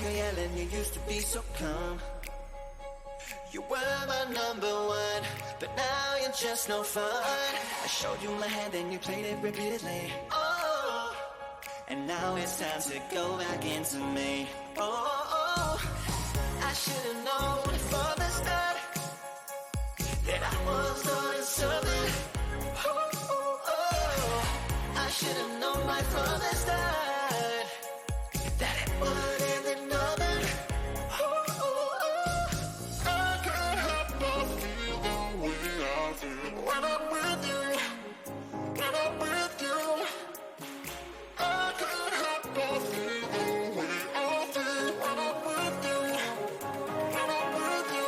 you're yelling, you used to be so calm. You were my number one, but now you're just no fun. I showed you my hand and you played it repeatedly. Oh, and now it's time to go back into me. Oh, I should've known from the start that I was on something. Oh, I should've known right from the start that it would end in nothing. I can't help but feel the way I feel when I'm with you. When I'm with you, I can't help but feel the way I feel when I'm with you. When I'm with you.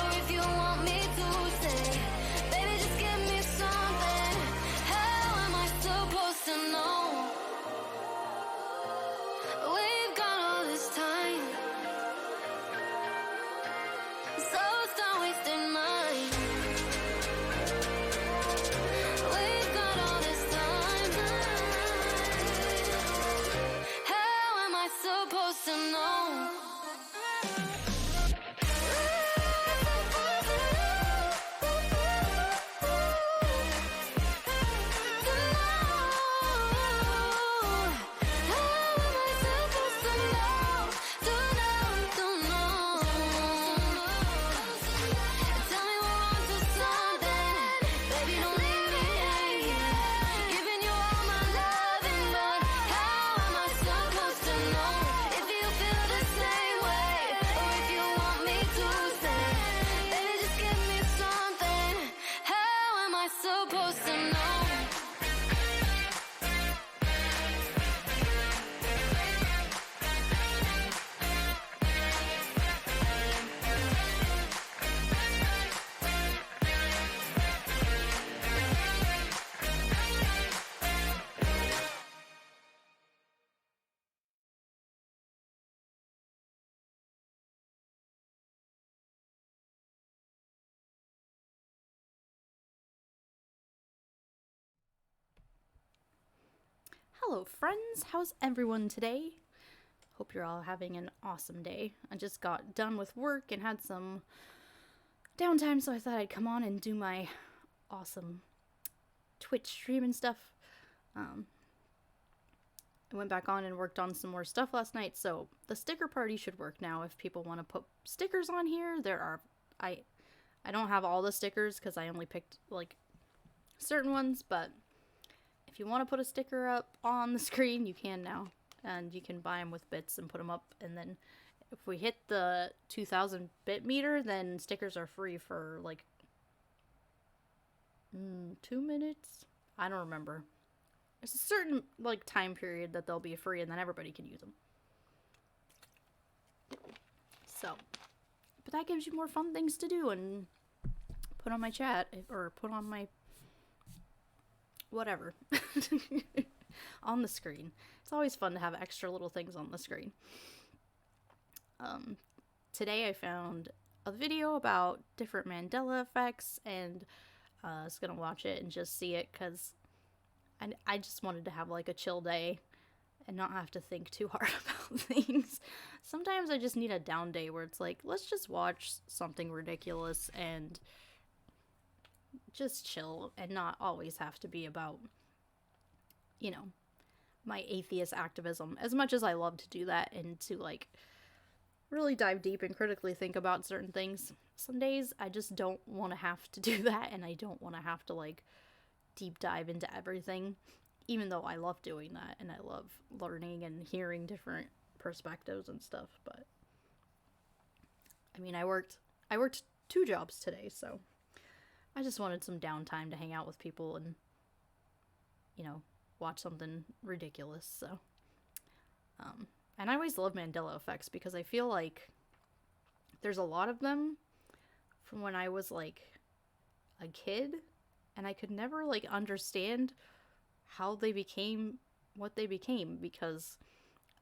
Or Hello friends, how's everyone today? Hope you're all having an awesome day. I just got done with work and had some downtime, so I thought I'd come on and do my awesome Twitch stream and stuff. I went back on and worked on some more stuff last night, so the sticker party should work now if people want to put stickers on here. I don't have all the stickers because I only picked like certain ones, but if you want to put a sticker up on the screen, you can now. And you can buy them with bits and put them up. And then if we hit the 2,000 bit meter, then stickers are free for like 2 minutes? I don't remember. There's a certain like time period that they'll be free and then everybody can use them. So, but that gives you more fun things to do and put on my chat or put on my whatever on the screen. It's always fun to have extra little things on the screen. Today I found a video about different Mandela effects, and I was gonna watch it and just see it because I just wanted to have like a chill day and not have to think too hard about things. Sometimes I just need a down day where it's like, let's just watch something ridiculous and just chill and not always have to be about, you know, my atheist activism. As much as I love to do that and to like really dive deep and critically think about certain things, some days I just don't want to have to do that, and I don't want to have to like deep dive into everything, even though I love doing that and I love learning and hearing different perspectives and stuff. But I mean, I worked 2 jobs today, so I just wanted some downtime to hang out with people and, you know, watch something ridiculous. So, and I always love Mandela Effects because I feel like there's a lot of them from when I was like a kid, and I could never like understand how they became what they became, because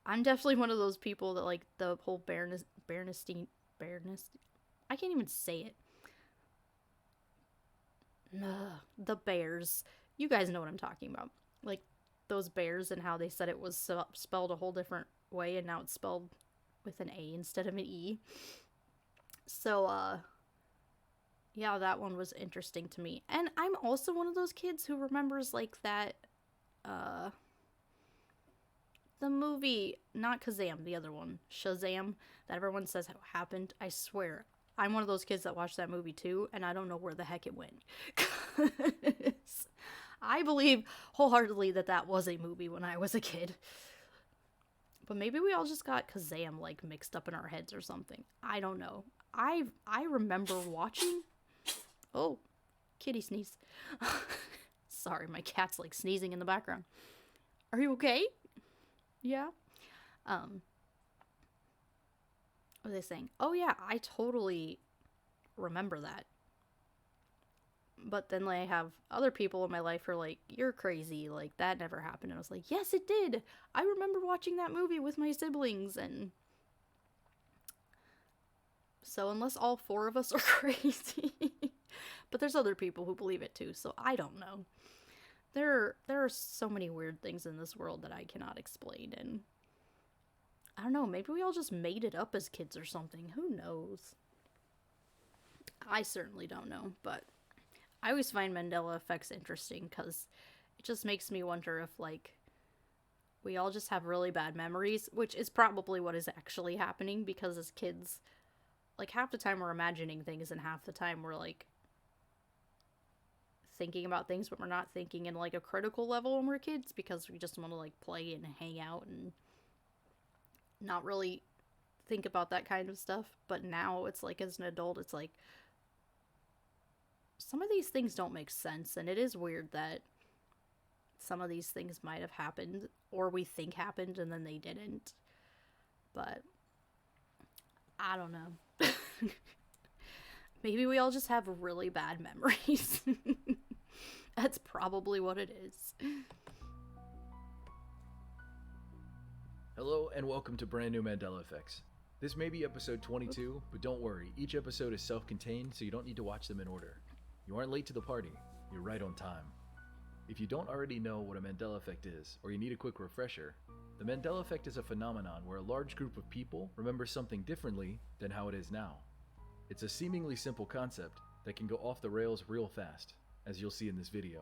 I'm definitely one of those people that like the whole Bernstein, I can't even say it. The bears. You guys know what I'm talking about. Like those bears and how they said it was spelled a whole different way and now it's spelled with an A instead of an E. So, yeah, that one was interesting to me. And I'm also one of those kids who remembers like that, the movie, not Kazam, the other one, Shazam, that everyone says happened. I swear, I'm one of those kids that watched that movie too, and I don't know where the heck it went. I believe wholeheartedly that that was a movie when I was a kid. But maybe we all just got Kazam like mixed up in our heads or something. I don't know. I remember watching... Oh, kitty sneeze. Sorry, my cat's like sneezing in the background. Are you okay? Yeah. What was I saying? Oh yeah, I totally remember that. But then like, I have other people in my life who are like, you're crazy, like that never happened. And I was like, yes it did. I remember watching that movie with my siblings. And so unless all 4 of us are crazy, but there's other people who believe it too, so I don't know. There are so many weird things in this world that I cannot explain, and I don't know, maybe we all just made it up as kids or something. Who knows? I certainly don't know, but I always find Mandela Effects interesting because it just makes me wonder if, like, we all just have really bad memories, which is probably what is actually happening, because as kids, like, half the time we're imagining things and half the time we're, like, thinking about things, but we're not thinking in, like, a critical level when we're kids because we just want to, like, play and hang out and not really think about that kind of stuff. But now it's, like, as an adult, it's, like, some of these things don't make sense, and it is weird that some of these things might have happened, or we think happened, and then they didn't. But I don't know. Maybe we all just have really bad memories. That's probably what it is. Hello and welcome to brand new Mandela Effects. This may be episode 22, but don't worry, each episode is self-contained, so you don't need to watch them in order. You aren't late to the party, you're right on time. If you don't already know what a Mandela Effect is, or you need a quick refresher, the Mandela Effect is a phenomenon where a large group of people remember something differently than how it is now. It's a seemingly simple concept that can go off the rails real fast, as you'll see in this video.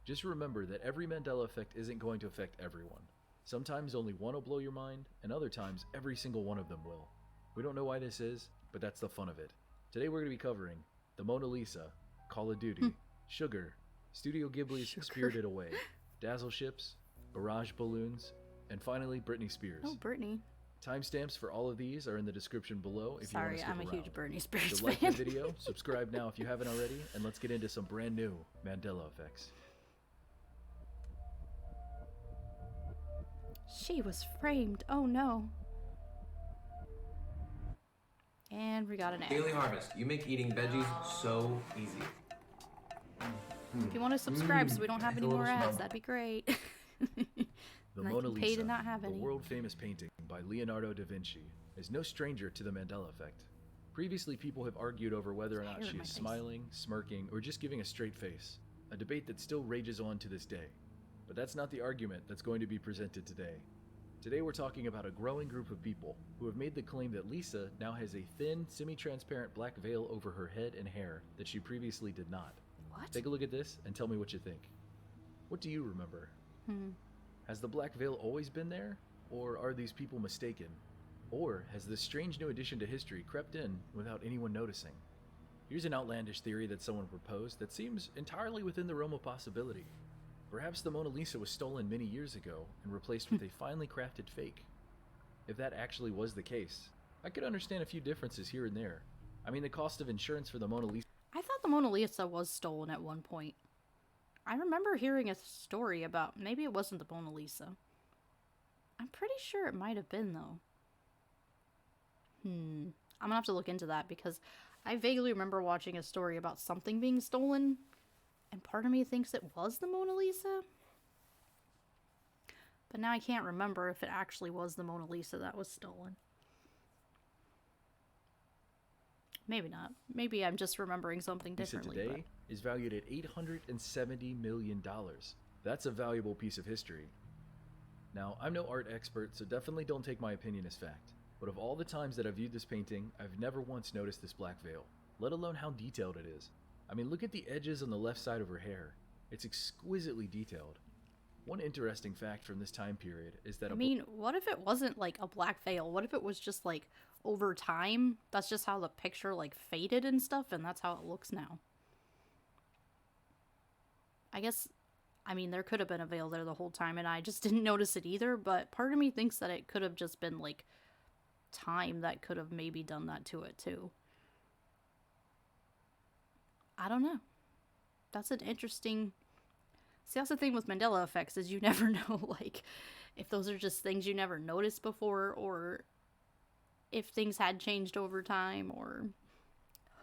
Just remember that every Mandela Effect isn't going to affect everyone. Sometimes only one will blow your mind, and other times every single one of them will. We don't know why this is, but that's the fun of it. Today we're going to be covering the Mona Lisa, Call of Duty, Sugar, Studio Ghibli's Spirited Away, Dazzle Ships, Barrage Balloons, and finally Britney Spears. Oh, Britney. Timestamps for all of these are in the description below if you want to skip I'm a around. huge Britney Spears So like fan. the video, subscribe now if you haven't already, and let's get into some brand new Mandela Effects. She was framed. Oh no. And we got an egg. Daily Harvest. You make eating veggies so easy. If you want to subscribe so we don't have Make any a more little ads, smell. that'd be great. The And I Mona can pay Lisa, to not have the any. world-famous painting by Leonardo da Vinci, is no stranger to the Mandela Effect. Previously, people have argued over whether or not Hair she in my is face. smiling, smirking, or just giving a straight face, a debate that still rages on to this day. But that's not the argument that's going to be presented today. Today we're talking about a growing group of people who have made the claim that Lisa now has a thin, semi-transparent black veil over her head and hair that she previously did not. What? Take a look at this and tell me what you think. What do you remember? Has the black veil always been there? Or are these people mistaken? Or has this strange new addition to history crept in without anyone noticing? Here's an outlandish theory that someone proposed that seems entirely within the realm of possibility. Perhaps the Mona Lisa was stolen many years ago and replaced with a finely crafted fake. If that actually was the case, I could understand a few differences here and there. I mean, the cost of insurance for the Mona Lisa I thought the Mona Lisa was stolen at one point. I remember hearing a story about maybe it wasn't the Mona Lisa. I'm pretty sure it might have been though. I'm gonna have to look into that because I vaguely remember watching a story about something being stolen, and part of me thinks it was the Mona Lisa. But now I can't remember if it actually was the Mona Lisa that was stolen. Maybe not. Maybe I'm just remembering something differently. today is valued at $870 million. That's a valuable piece of history. Now, I'm no art expert, so definitely don't take my opinion as fact. But of all the times that I've viewed this painting, I've never once noticed this black veil, let alone how detailed it is. I mean, look at the edges on the left side of her hair. It's exquisitely detailed. One interesting fact from this time period is that I mean, what if it wasn't like a black veil? What if it was just like over time? That's just how the picture like faded and stuff, and that's how it looks now. I guess, I mean, there could have been a veil there the whole time, and I just didn't notice it either, but part of me thinks that it could have just been like time that could have maybe done that to it too. I don't know. That's an interesting... See, that's the thing with Mandela Effects is you never know, like, if those are just things you never noticed before, or if things had changed over time, or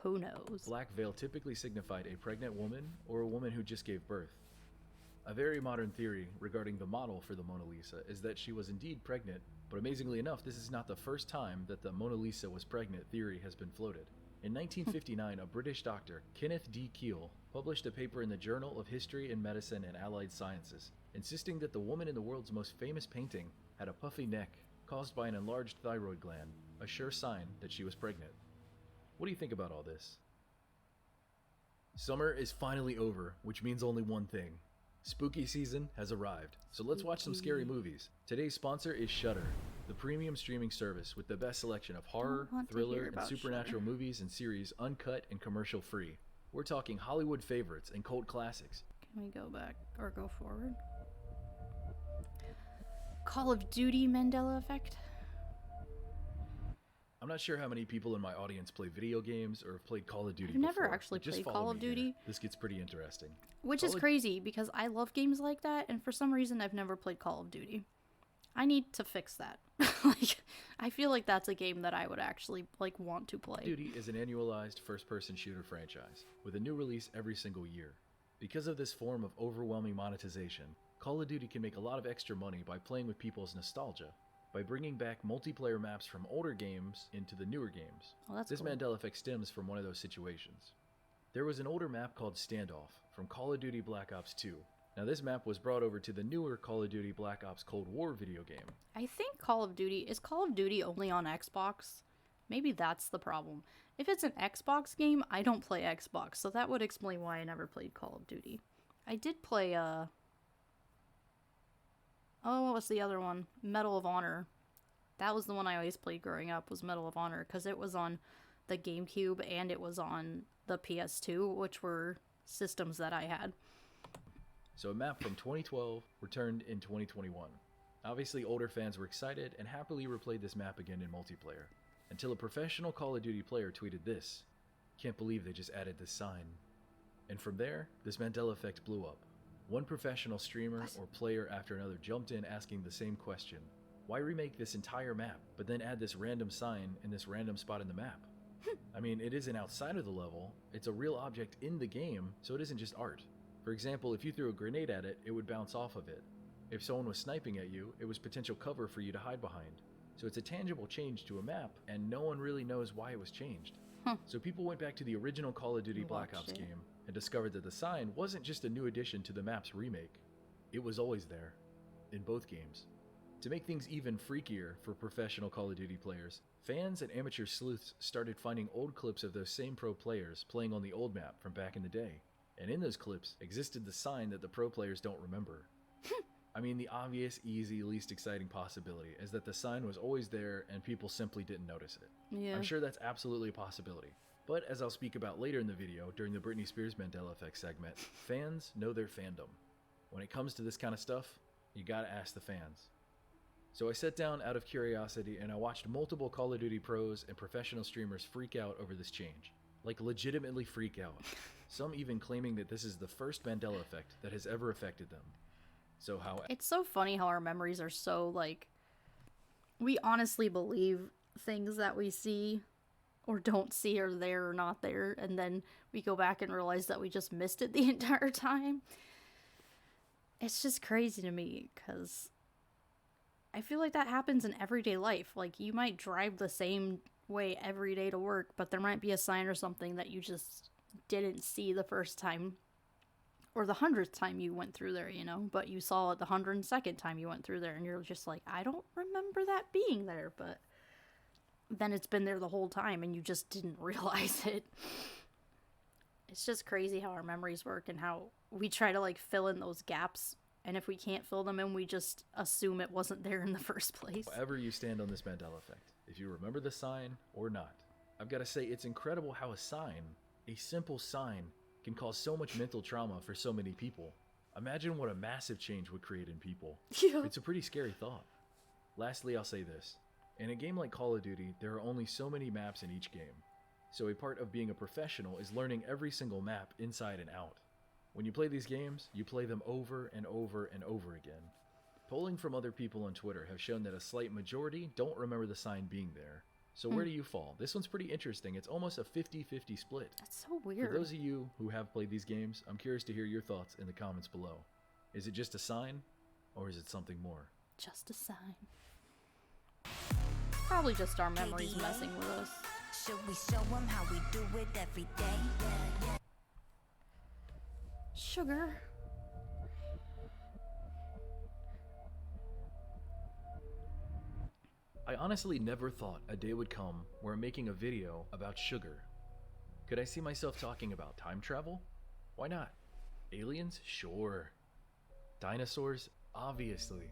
who knows. black veil typically signified a pregnant woman or a woman who just gave birth. A very modern theory regarding the model for the Mona Lisa is that she was indeed pregnant, but amazingly enough, this is not the first time that the Mona Lisa was pregnant theory has been floated. In 1959, a British doctor, Kenneth D. Keel, published a paper in the Journal of History and Medicine and Allied Sciences, insisting that the woman in the world's most famous painting had a puffy neck caused by an enlarged thyroid gland, a sure sign that she was pregnant. What do you think about all this? Summer is finally over, which means only one thing. Spooky season has arrived, so let's watch some scary movies. Today's sponsor is Shudder, the premium streaming service with the best selection of horror, want to thriller, hear and about supernatural Shudder. movies and series uncut and commercial free. We're talking Hollywood favorites and cult classics. Can we go back or go forward? Call of Duty Mandela Effect? I'm not sure how many people in my audience play video games or have played Call of Duty I've never before, actually but just played follow Call of me here. Duty. This gets pretty interesting. Which Call is of- crazy because I love games like that, and for some reason I've never played Call of Duty. I need to fix that. Like, I feel like that's a game that I would actually like want to play. Duty is an annualized first-person shooter franchise with a new release every single year. Because of this form of overwhelming monetization, Call of Duty can make a lot of extra money by playing with people's nostalgia, by bringing back multiplayer maps from older games into the newer games. Well, that's This cool. Mandela Effect stems from one of those situations. There was an older map called Standoff from Call of Duty Black Ops 2, Now this map was brought over to the newer Call of Duty Black Ops Cold War video game. I think Call of Duty only on Xbox? Maybe that's the problem. If it's an Xbox game, I don't play Xbox, so that would explain why I never played Call of Duty. I did play, what was the other one? Medal of Honor. That was the one I always played growing up, was Medal of Honor, because it was on the GameCube and it was on the PS2, which were systems that I had. So a map from 2012 returned in 2021. Obviously, older fans were excited and happily replayed this map again in multiplayer, until a professional Call of Duty player tweeted this: "Can't believe they just added this sign." And from there, this Mandela Effect blew up. One professional streamer or player after another jumped in asking the same question: why remake this entire map, but then add this random sign in this random spot in the map? I mean, it isn't outside of the level, it's a real object in the game, so it isn't just art. For example, if you threw a grenade at it, it would bounce off of it. If someone was sniping at you, it was potential cover for you to hide behind. So it's a tangible change to a map, and no one really knows why it was changed. So people went back to the original Call of Duty Black Ops game and discovered that the sign wasn't just a new addition to the map's remake. It was always there, in both games. To make things even freakier for professional Call of Duty players, fans and amateur sleuths started finding old clips of those same pro players playing on the old map from back in the day. And in those clips existed the sign that the pro players don't remember. I mean, the obvious, easy, least exciting possibility is that the sign was always there and people simply didn't notice it. Yeah. I'm sure that's absolutely a possibility. But as I'll speak about later in the video during the Britney Spears Mandela Effects segment, fans know their fandom. When it comes to this kind of stuff, you gotta ask the fans. So I sat down out of curiosity and I watched multiple Call of Duty pros and professional streamers freak out over this change. Like, legitimately freak out. Some even claiming that this is the first Mandela Effect that has ever affected them. So how... It's so funny how our memories are so, like... We honestly believe things that we see or don't see are there or not there, and then we go back and realize that we just missed it the entire time. It's just crazy to me, because I feel like that happens in everyday life. Like, you might drive the same way every day to work, but there might be a sign or something that you just didn't see the first time, or the 100th time you went through there, you know, but you saw it the 102nd time you went through there, and you're just like, I don't remember that being there, but then it's been there the whole time and you just didn't realize it. It's just crazy how our memories work and how we try to, like, fill in those gaps, and if we can't fill them in, we just assume it wasn't there in the first place. However you stand on this Mandela Effect, if you remember the sign or not, I've got to say it's incredible how a sign, a simple sign, can cause so much mental trauma for so many people. Imagine what a massive change would create in people. Yeah. It's a pretty scary thought. Lastly, I'll say this. In a game like Call of Duty, there are only so many maps in each game. So a part of being a professional is learning every single map inside and out. When you play these games, you play them over and over and over again. Polling from other people on Twitter have shown that a slight majority don't remember the sign being there. So where do you fall? This one's pretty interesting. It's almost a 50-50 split. That's so weird. For those of you who have played these games, I'm curious to hear your thoughts in the comments below. Is it just a sign, or is it something more? Just a sign. Probably just our memories messing with us. Should we show them how we do it every day? Sugar. I honestly never thought a day would come where I'm making a video about sugar. Could I see myself talking about time travel? Why not? Aliens? Sure. Dinosaurs? Obviously.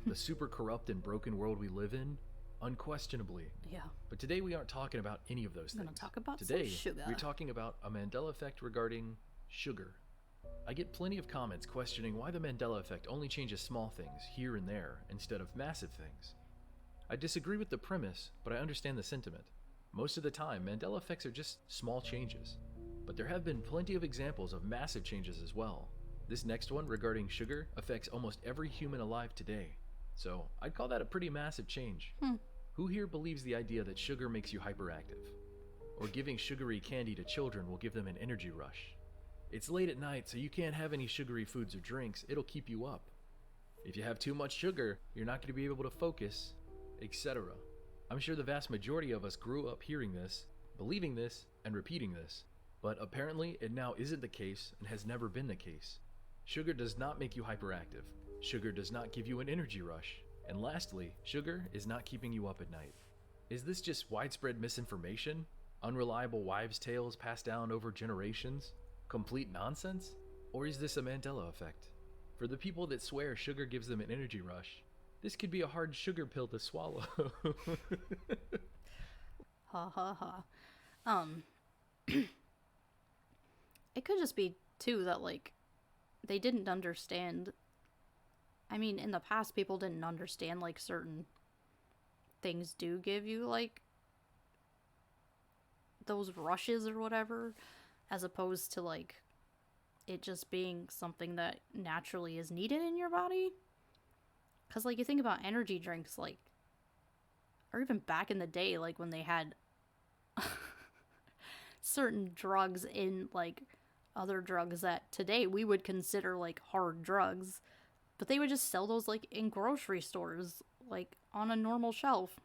The super corrupt and broken world we live in? Unquestionably. Yeah. But today we aren't talking about any of those I'm things. gonna talk about Today, some sugar. we're talking about a Mandela Effect regarding sugar. I get plenty of comments questioning why the Mandela Effect only changes small things here and there instead of massive things. I disagree with the premise, but I understand the sentiment. Most of the time, Mandela Effects are just small changes. But there have been plenty of examples of massive changes as well. This next one regarding sugar affects almost every human alive today. So I'd call that a pretty massive change. Who here believes the idea that sugar makes you hyperactive? Or giving sugary candy to children will give them an energy rush? It's late at night, so you can't have any sugary foods or drinks. It'll keep you up. If you have too much sugar, you're not going to be able to focus, etc. I'm sure the vast majority of us grew up hearing this, believing this, and repeating this. But apparently, it now isn't the case and has never been the case. Sugar does not make you hyperactive. Sugar does not give you an energy rush. And lastly, sugar is not keeping you up at night. Is this just widespread misinformation? Unreliable wives' tales passed down over generations? Complete nonsense? Or is this a Mandela effect? For the people that swear sugar gives them an energy rush, this could be a hard sugar pill to swallow. Ha ha ha. It could just be, too, that, like, they didn't understand. I mean, in the past, people didn't understand, like, certain things do give you, like, those rushes or whatever, as opposed to, like, it just being something that naturally is needed in your body. Because, like, you think about energy drinks, like, or even back in the day, like, when they had certain drugs in, like, other drugs that today we would consider, like, hard drugs, but they would just sell those, like, in grocery stores, like, on a normal shelf.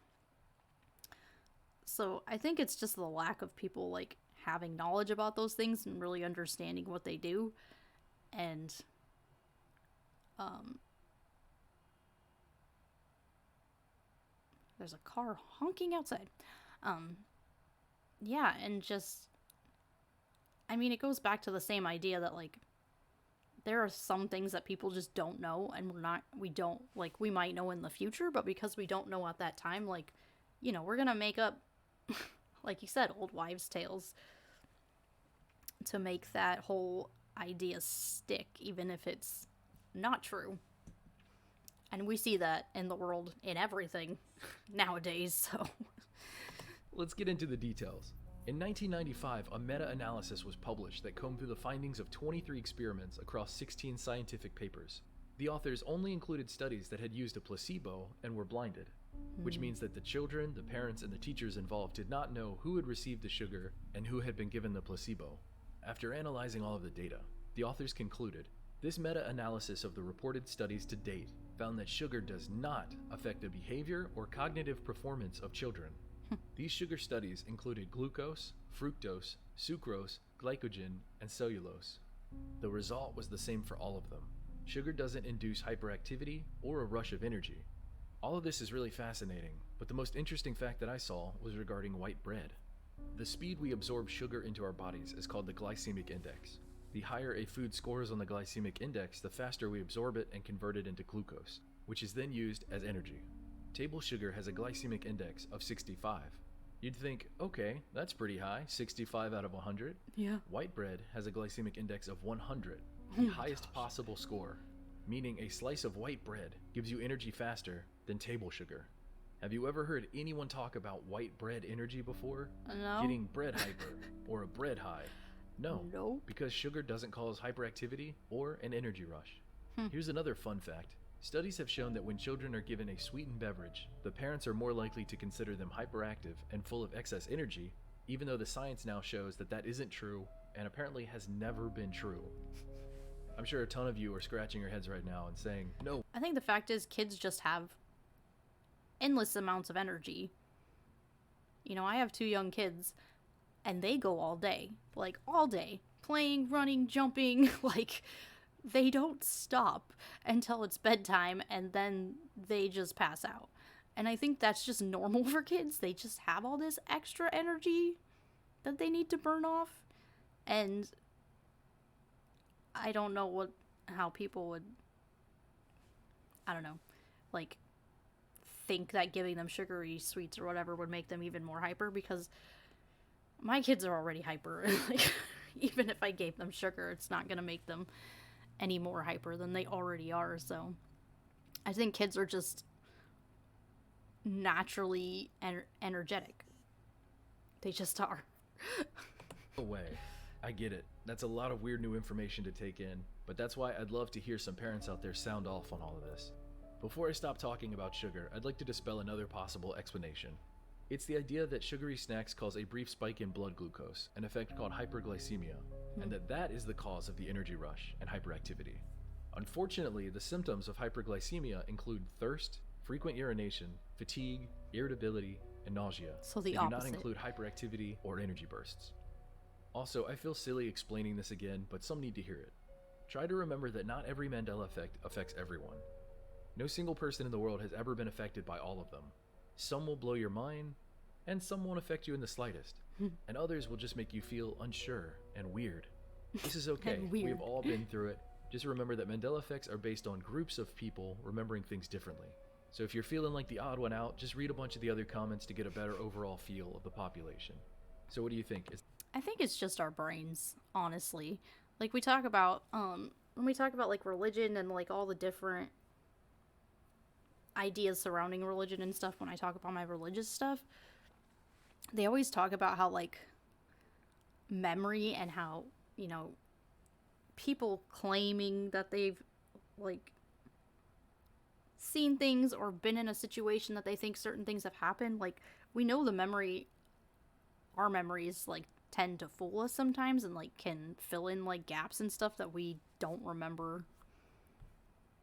So I think it's just the lack of people, like, having knowledge about those things and really understanding what they do. And there's a car honking outside. Yeah, and just, I mean, it goes back to the same idea that, like, there are some things that people just don't know, and we might know in the future, but because we don't know at that time, like, you know, we're gonna make up, like you said, old wives' tales to make that whole idea stick, even if it's not true. And we see that in the world, in everything, nowadays, so. Let's get into the details. In 1995, a meta-analysis was published that combed through the findings of 23 experiments across 16 scientific papers. The authors only included studies that had used a placebo and were blinded, which means that the children, the parents, and the teachers involved did not know who had received the sugar and who had been given the placebo. After analyzing all of the data, the authors concluded, this meta-analysis of the reported studies to date found that sugar does not affect the behavior or cognitive performance of children. These sugar studies included glucose, fructose, sucrose, glycogen, and cellulose. The result was the same for all of them. Sugar doesn't induce hyperactivity or a rush of energy. All of this is really fascinating, but the most interesting fact that I saw was regarding white bread. The speed we absorb sugar into our bodies is called the glycemic index. The higher a food scores on the glycemic index, the faster we absorb it and convert it into glucose, which is then used as energy. Table sugar has a glycemic index of 65. You'd think, okay, that's pretty high, 65 out of 100. Yeah. White bread has a glycemic index of 100, the highest possible score, meaning a slice of white bread gives you energy faster than table sugar. Have you ever heard anyone talk about white bread energy before? No. Getting bread hyper or a bread high? No, Nope. because sugar doesn't cause hyperactivity or an energy rush. Here's another fun fact. Studies have shown that when children are given a sweetened beverage, the parents are more likely to consider them hyperactive and full of excess energy, even though the science now shows that that isn't true and apparently has never been true. I'm sure a ton of you are scratching your heads right now and saying, no. I think the fact is kids just have endless amounts of energy. You know, I have 2 young kids, and they go all day, playing, running, jumping, like, they don't stop until it's bedtime, and then they just pass out. And I think that's just normal for kids. They just have all this extra energy that they need to burn off. And I don't know how people would, I don't know, like, think that giving them sugary sweets or whatever would make them even more hyper, because my kids are already hyper. Like, even if I gave them sugar, it's not going to make them any more hyper than they already are. So I think kids are just naturally energetic. They just are. No way. I get it. That's a lot of weird new information to take in, but that's why I'd love to hear some parents out there sound off on all of this. Before I stop talking about sugar, I'd like to dispel another possible explanation. It's the idea that sugary snacks cause a brief spike in blood glucose, an effect called hyperglycemia, and that is the cause of the energy rush and hyperactivity. Unfortunately, the symptoms of hyperglycemia include thirst, frequent urination, fatigue, irritability, and nausea. So the they opposite. do not include hyperactivity or energy bursts. Also, I feel silly explaining this again, but some need to hear it. Try to remember that not every Mandela effect affects everyone. No single person in the world has ever been affected by all of them. Some will blow your mind, and some won't affect you in the slightest. And others will just make you feel unsure and weird. This is okay. We've all been through it. Just remember that Mandela effects are based on groups of people remembering things differently. So if you're feeling like the odd one out, just read a bunch of the other comments to get a better overall feel of the population. So what do you think? I think it's just our brains, honestly. Like we talk about, when we talk about like religion and like all the different ideas surrounding religion and stuff, when I talk about my religious stuff, they always talk about how like memory and how, you know, people claiming that they've like seen things or been in a situation that they think certain things have happened. Like we know our memories like tend to fool us sometimes and like can fill in like gaps and stuff that we don't remember,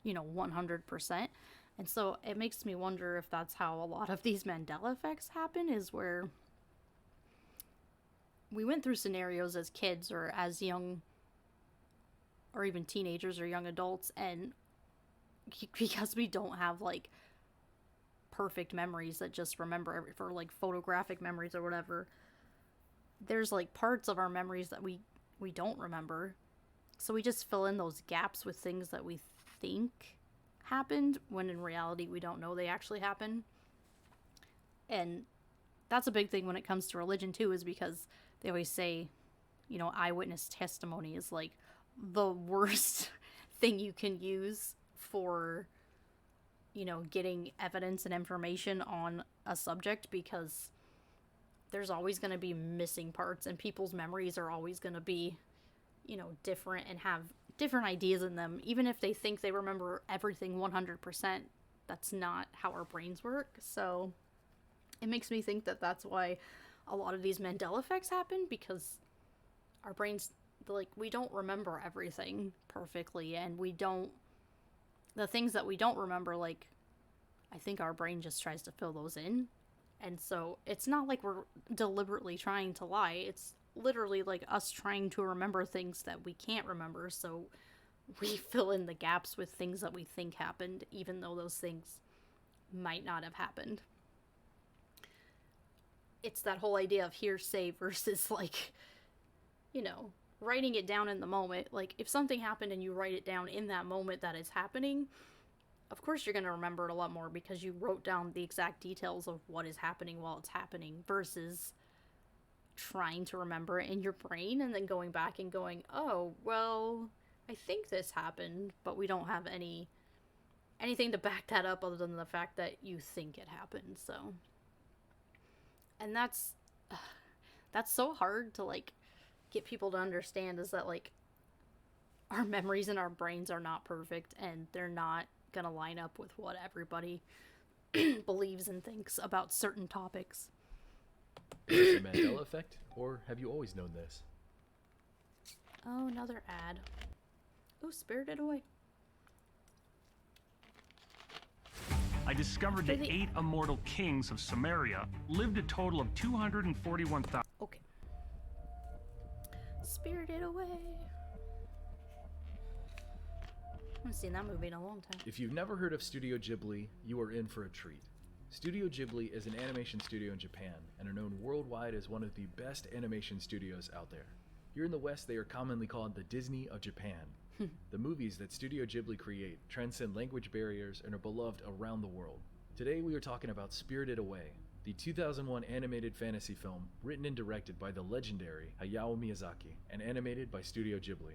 100%. And so it makes me wonder if that's how a lot of these Mandela effects happen, is where we went through scenarios as kids or as young or even teenagers or young adults, and because we don't have like perfect memories that just remember for like photographic memories or whatever, there's like parts of our memories that we don't remember, so we just fill in those gaps with things that we think happened when in reality we don't know they actually happened. And that's a big thing when it comes to religion too, is because they always say, eyewitness testimony is like the worst thing you can use for, getting evidence and information on a subject, because there's always going to be missing parts and people's memories are always going to be, different and have different ideas in them. Even if they think they remember everything 100%, that's not how our brains work. So it makes me think that that's why a lot of these Mandela effects happen, because our brains, like, we don't remember everything perfectly, and the things that we don't remember, like, I think our brain just tries to fill those in. And so it's not like we're deliberately trying to lie. It's literally like us trying to remember things that we can't remember. So we fill in the gaps with things that we think happened, even though those things might not have happened. It's that whole idea of hearsay versus like, writing it down in the moment. Like if something happened and you write it down in that moment that it's happening, of course you're going to remember it a lot more because you wrote down the exact details of what is happening while it's happening, versus trying to remember it in your brain and then going back and going, oh, well, I think this happened, but we don't have anything to back that up other than the fact that you think it happened. So, and that's so hard to like get people to understand, is that like our memories and our brains are not perfect, and they're not gonna line up with what everybody believes and thinks about certain topics. Is it the Mandela effect, or have you always known this? Oh, another ad. Oh, Spirited Away. I discovered that 8 immortal kings of Samaria lived a total of 241,000. Okay. Spirited Away. I haven't seen that movie in a long time. If you've never heard of Studio Ghibli, you are in for a treat. Studio Ghibli is an animation studio in Japan and are known worldwide as one of the best animation studios out there. Here in the West, they are commonly called the Disney of Japan. The movies that Studio Ghibli create transcend language barriers and are beloved around the world. Today we are talking about Spirited Away, the 2001 animated fantasy film written and directed by the legendary Hayao Miyazaki and animated by Studio Ghibli.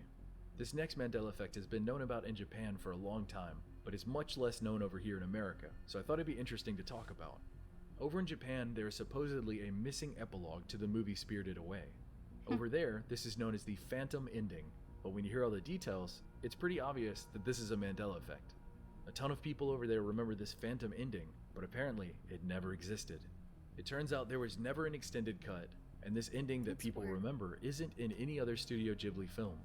This next Mandela effect has been known about in Japan for a long time, but is much less known over here in America, so I thought it'd be interesting to talk about. Over in Japan, there is supposedly a missing epilogue to the movie Spirited Away. Over there, this is known as the phantom ending, but when you hear all the details, it's pretty obvious that this is a Mandela effect. A ton of people over there remember this phantom ending, but apparently it never existed. It turns out there was never an extended cut, and this ending that people remember isn't in any other Studio Ghibli film.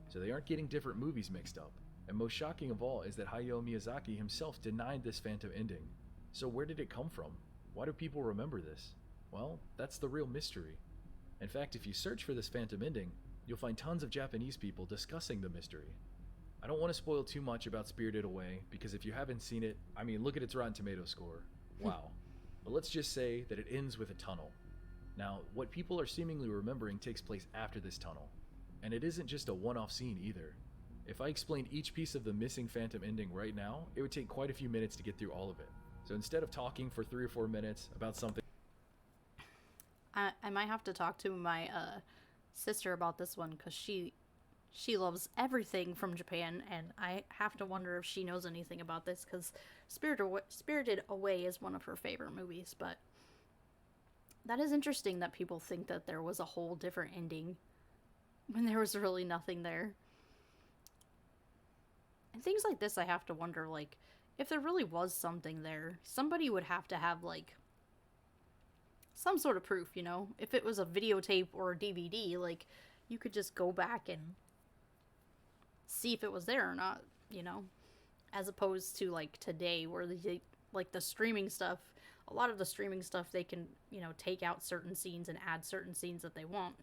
So they aren't getting different movies mixed up. And most shocking of all is that Hayao Miyazaki himself denied this phantom ending. So where did it come from? Why do people remember this? Well, that's the real mystery. In fact, if you search for this phantom ending, you'll find tons of Japanese people discussing the mystery. I don't want to spoil too much about Spirited Away, because if you haven't seen it, I mean, look at its Rotten Tomatoes score. Wow. But let's just say that it ends with a tunnel. Now, what people are seemingly remembering takes place after this tunnel. And it isn't just a one-off scene either. If I explained each piece of the missing Phantom ending right now, it would take quite a few minutes to get through all of it. So instead of talking for 3 or 4 minutes about something... I might have to talk to my sister about this one, because she loves everything from Japan, and I have to wonder if she knows anything about this, because Spirited Away is one of her favorite movies. But that is interesting that people think that there was a whole different ending when there was really nothing there. And things like this, I have to wonder, like, if there really was something there, somebody would have to have, like, some sort of proof, you know? If it was a videotape or a DVD, like, you could just go back and see if it was there or not, you know? As opposed to, like, today, where they, like, the streaming stuff, a lot of the streaming stuff, they can, you know, take out certain scenes and add certain scenes that they want.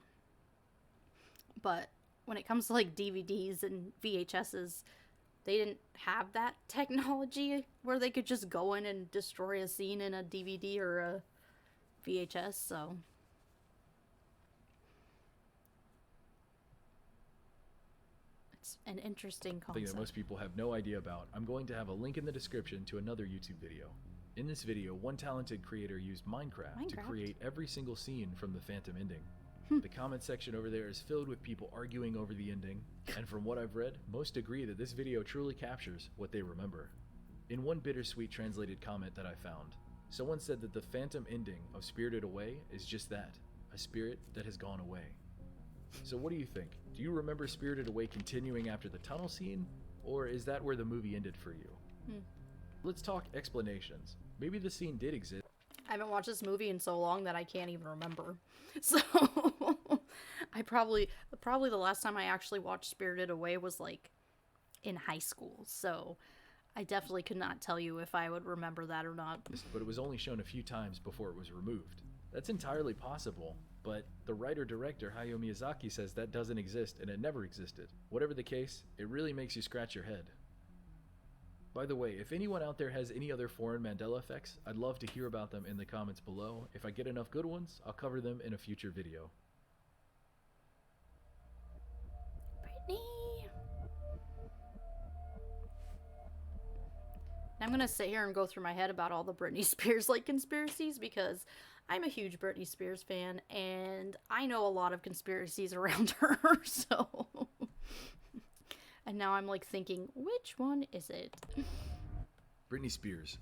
But when it comes to, like, DVDs and VHSs, they didn't have that technology where they could just go in and destroy a scene in a DVD or a VHS, so... It's an interesting concept. Something that most people have no idea about. I'm going to have a link in the description to another YouTube video. In this video, one talented creator used Minecraft to create every single scene from the Phantom ending. The comment section over there is filled with people arguing over the ending, and from what I've read, most agree that this video truly captures what they remember. In one bittersweet translated comment that I found, someone said that the Phantom ending of Spirited Away is just that, a spirit that has gone away. So what do you think? Do you remember Spirited Away continuing after the tunnel scene, or is that where the movie ended for you? Let's talk explanations. Maybe the scene did exist. I haven't watched this movie in so long that I can't even remember. So, I probably the last time I actually watched Spirited Away was, like, in high school. So, I definitely could not tell you if I would remember that or not. But it was only shown a few times before it was removed. That's entirely possible, but the writer-director Hayao Miyazaki says that doesn't exist and it never existed. Whatever the case, it really makes you scratch your head. By the way, if anyone out there has any other foreign Mandela effects, I'd love to hear about them in the comments below. If I get enough good ones, I'll cover them in a future video. Britney! I'm gonna sit here and go through my head about all the Britney Spears, like, conspiracies, because I'm a huge Britney Spears fan, and I know a lot of conspiracies around her, so... And now I'm, like, thinking, which one is it? Britney Spears,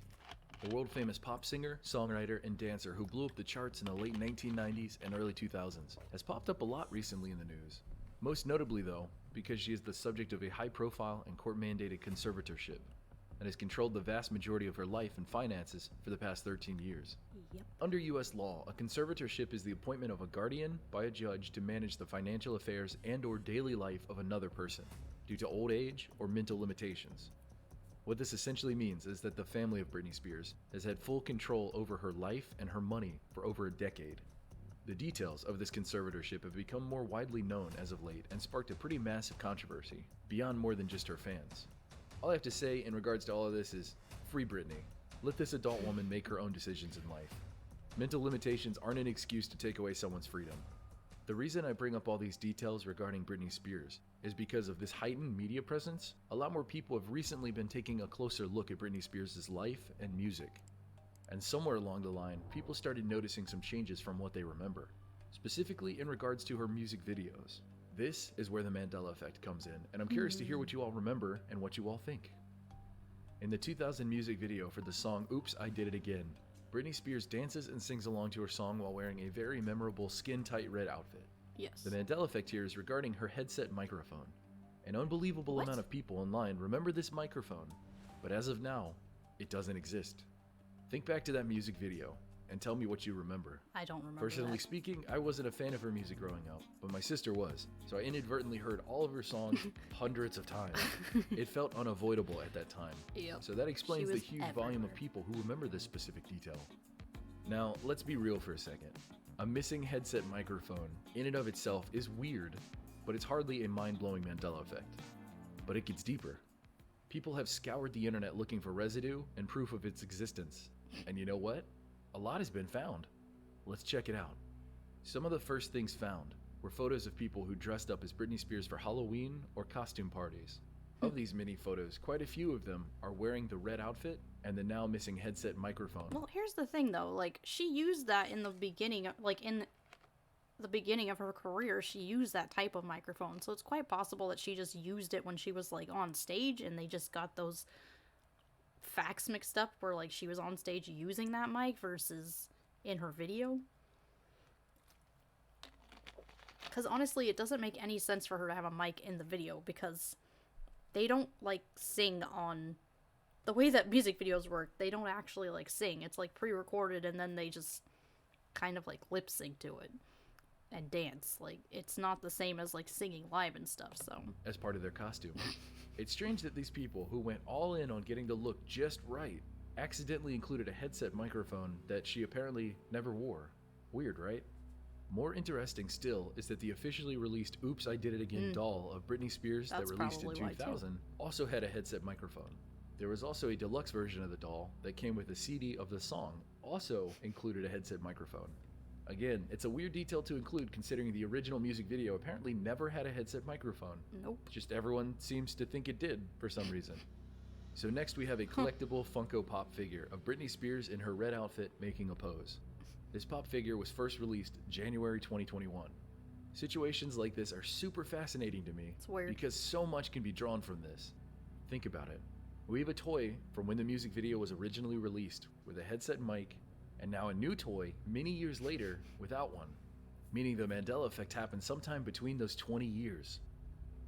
a world-famous pop singer, songwriter, and dancer who blew up the charts in the late 1990s and early 2000s, has popped up a lot recently in the news. Most notably, though, because she is the subject of a high-profile and court-mandated conservatorship, and has controlled the vast majority of her life and finances for the past 13 years. Yep. Under U.S. law, a conservatorship is the appointment of a guardian by a judge to manage the financial affairs and/or daily life of another person, due to old age or mental limitations. What this essentially means is that the family of Britney Spears has had full control over her life and her money for over a decade. The details of this conservatorship have become more widely known as of late and sparked a pretty massive controversy, beyond more than just her fans. All I have to say in regards to all of this is, free Britney. Let this adult woman make her own decisions in life. Mental limitations aren't an excuse to take away someone's freedom. The reason I bring up all these details regarding Britney Spears is because of this heightened media presence. A lot more people have recently been taking a closer look at Britney Spears' life and music. And somewhere along the line, people started noticing some changes from what they remember, specifically in regards to her music videos. This is where the Mandela Effect comes in, and I'm curious to hear what you all remember and what you all think. In the 2000 music video for the song Oops, I Did It Again, Britney Spears dances and sings along to her song while wearing a very memorable skin-tight red outfit. Yes. The Mandela Effect here is regarding her headset microphone. An unbelievable amount of people online remember this microphone, but as of now, it doesn't exist. Think back to that music video and tell me what you remember. I don't remember Personally that. speaking, I wasn't a fan of her music growing up, but my sister was, so I inadvertently heard all of her songs hundreds of times. It felt unavoidable at that time. Yep. So that explains the was huge volume of everywhere. people who remember this specific detail. Now, let's be real for a second. A missing headset microphone, in and of itself, is weird, but it's hardly a mind-blowing Mandela effect. But it gets deeper. People have scoured the internet looking for residue and proof of its existence. And you know what? A lot has been found. Let's check it out. Some of the first things found were photos of people who dressed up as Britney Spears for Halloween or costume parties. Of these many photos, quite a few of them are wearing the red outfit and the now missing headset microphone. Well, here's the thing though, like, she used that in the beginning, like, in the beginning of her career, she used that type of microphone, so it's quite possible that she just used it when she was, like, on stage, and they just got those facts mixed up, where, like, she was on stage using that mic versus in her video. Because honestly, it doesn't make any sense for her to have a mic in the video, because they don't, like, sing on... The way that music videos work, they don't actually, like, sing. It's, like, pre-recorded, and then they just kind of, like, lip-sync to it and dance. Like, it's not the same as, like, singing live and stuff, so... As part of their costume. It's strange that these people who went all in on getting the look just right accidentally included a headset microphone that she apparently never wore. Weird, right? More interesting still is that the officially released Oops, I Did It Again doll of Britney Spears That's that released in probably why, 2000 also had a headset microphone. There was also a deluxe version of the doll that came with a CD of the song, also included a headset microphone. Again, it's a weird detail to include considering the original music video apparently never had a headset microphone. Nope. Just everyone seems to think it did for some reason. So next we have a collectible Funko Pop figure of Britney Spears in her red outfit making a pose. This pop figure was first released January 2021. Situations like this are super fascinating to me. It's weird. Because so much can be drawn from this. Think about it. We have a toy from when the music video was originally released with a headset mic, and now a new toy many years later without one. Meaning the Mandela Effect happened sometime between those 20 years.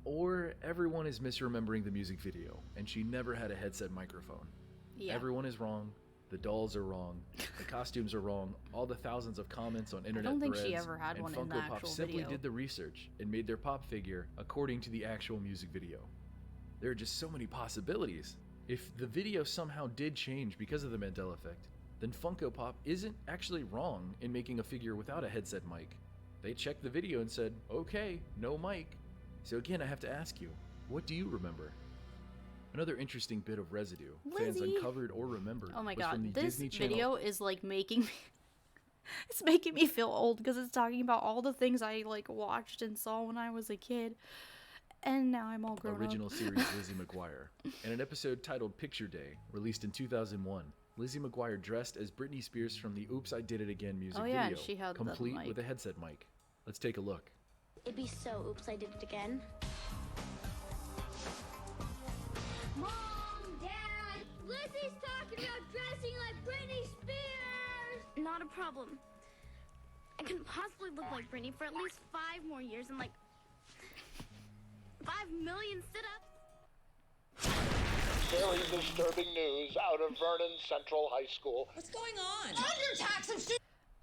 Or everyone is misremembering the music video, and she never had a headset microphone. Yeah. Everyone is wrong. The dolls are wrong. The costumes are wrong. All the thousands of comments on internet don't think threads. she ever had and one in the Funko Pop actual simply video. did the research and made their pop figure according to the actual music video. There are just so many possibilities. If the video somehow did change because of the Mandela Effect, then Funko Pop isn't actually wrong in making a figure without a headset mic. They checked the video and said, okay, no mic. So again, I have to ask you, what do you remember? Another interesting bit of residue fans Lizzie. uncovered or remembered Oh my was from god, the this Disney Channel. video is, like, making me... It's making me feel old, because it's talking about all the things I, like, watched and saw when I was a kid. And now I'm all grown Original up. series Lizzie McGuire. In an episode titled Picture Day, released in 2001, Lizzie McGuire dressed as Britney Spears from the Oops, I Did It Again music Oh, yeah, video, she had the complete mic. with a headset mic. Let's take a look. It'd be so oops, I did it again. Mom, Dad, Lizzie's talking about dressing like Britney Spears. Not a problem. I couldn't possibly look like Britney for at least 5 more years and like 5 million sit-ups. Very disturbing news out of Vernon Central High School. What's going on?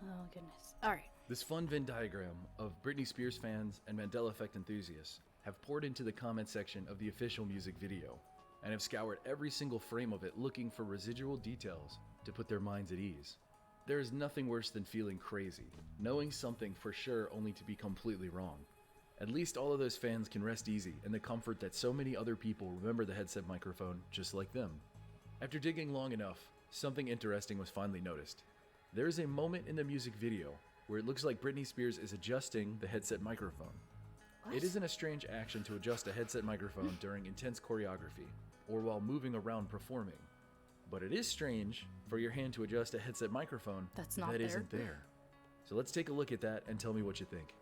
Oh, goodness. Alright. This fun Venn diagram of Britney Spears fans and Mandela Effect enthusiasts have poured into the comment section of the official music video and have scoured every single frame of it looking for residual details to put their minds at ease. There is nothing worse than feeling crazy, knowing something for sure only to be completely wrong. At least all of those fans can rest easy in the comfort that so many other people remember the headset microphone just like them. After digging long enough, something interesting was finally noticed. There is a moment in the music video where it looks like Britney Spears is adjusting the headset microphone. What? It isn't a strange action to adjust a headset microphone during intense choreography or while moving around performing. But it is strange for your hand to adjust a headset microphone That's not that there. isn't there. So let's take a look at that and tell me what you think.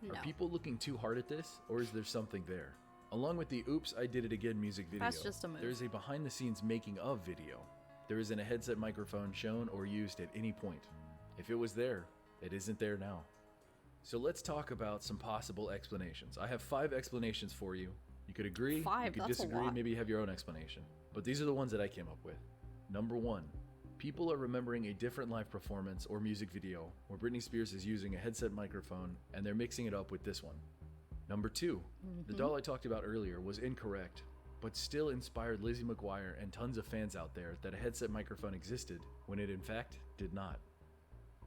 No. Are people looking too hard at this, or is there something there? Along with the Oops, I Did It Again music video, That's just a move. there is a behind-the-scenes making of video. There isn't a headset microphone shown or used at any point. If it was there, it isn't there now. So let's talk about some possible explanations. I have 5 explanations for you. You could agree, 5, you could that's a disagree, lot. maybe you have your own explanation. But these are the ones that I came up with. Number 1. People are remembering a different live performance or music video where Britney Spears is using a headset microphone and they're mixing it up with this one. Number 2, the doll I talked about earlier was incorrect, but still inspired Lizzie McGuire and tons of fans out there that a headset microphone existed when it in fact did not.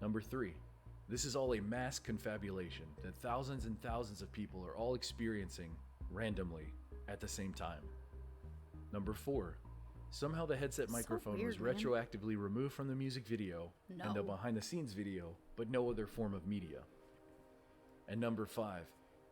Number 3, This is all a mass confabulation that thousands and thousands of people are all experiencing randomly at the same time. Number 4. Somehow the headset microphone was weird, man. retroactively removed from the music video and the No. behind-the-scenes video, but no other form of media. And number 5.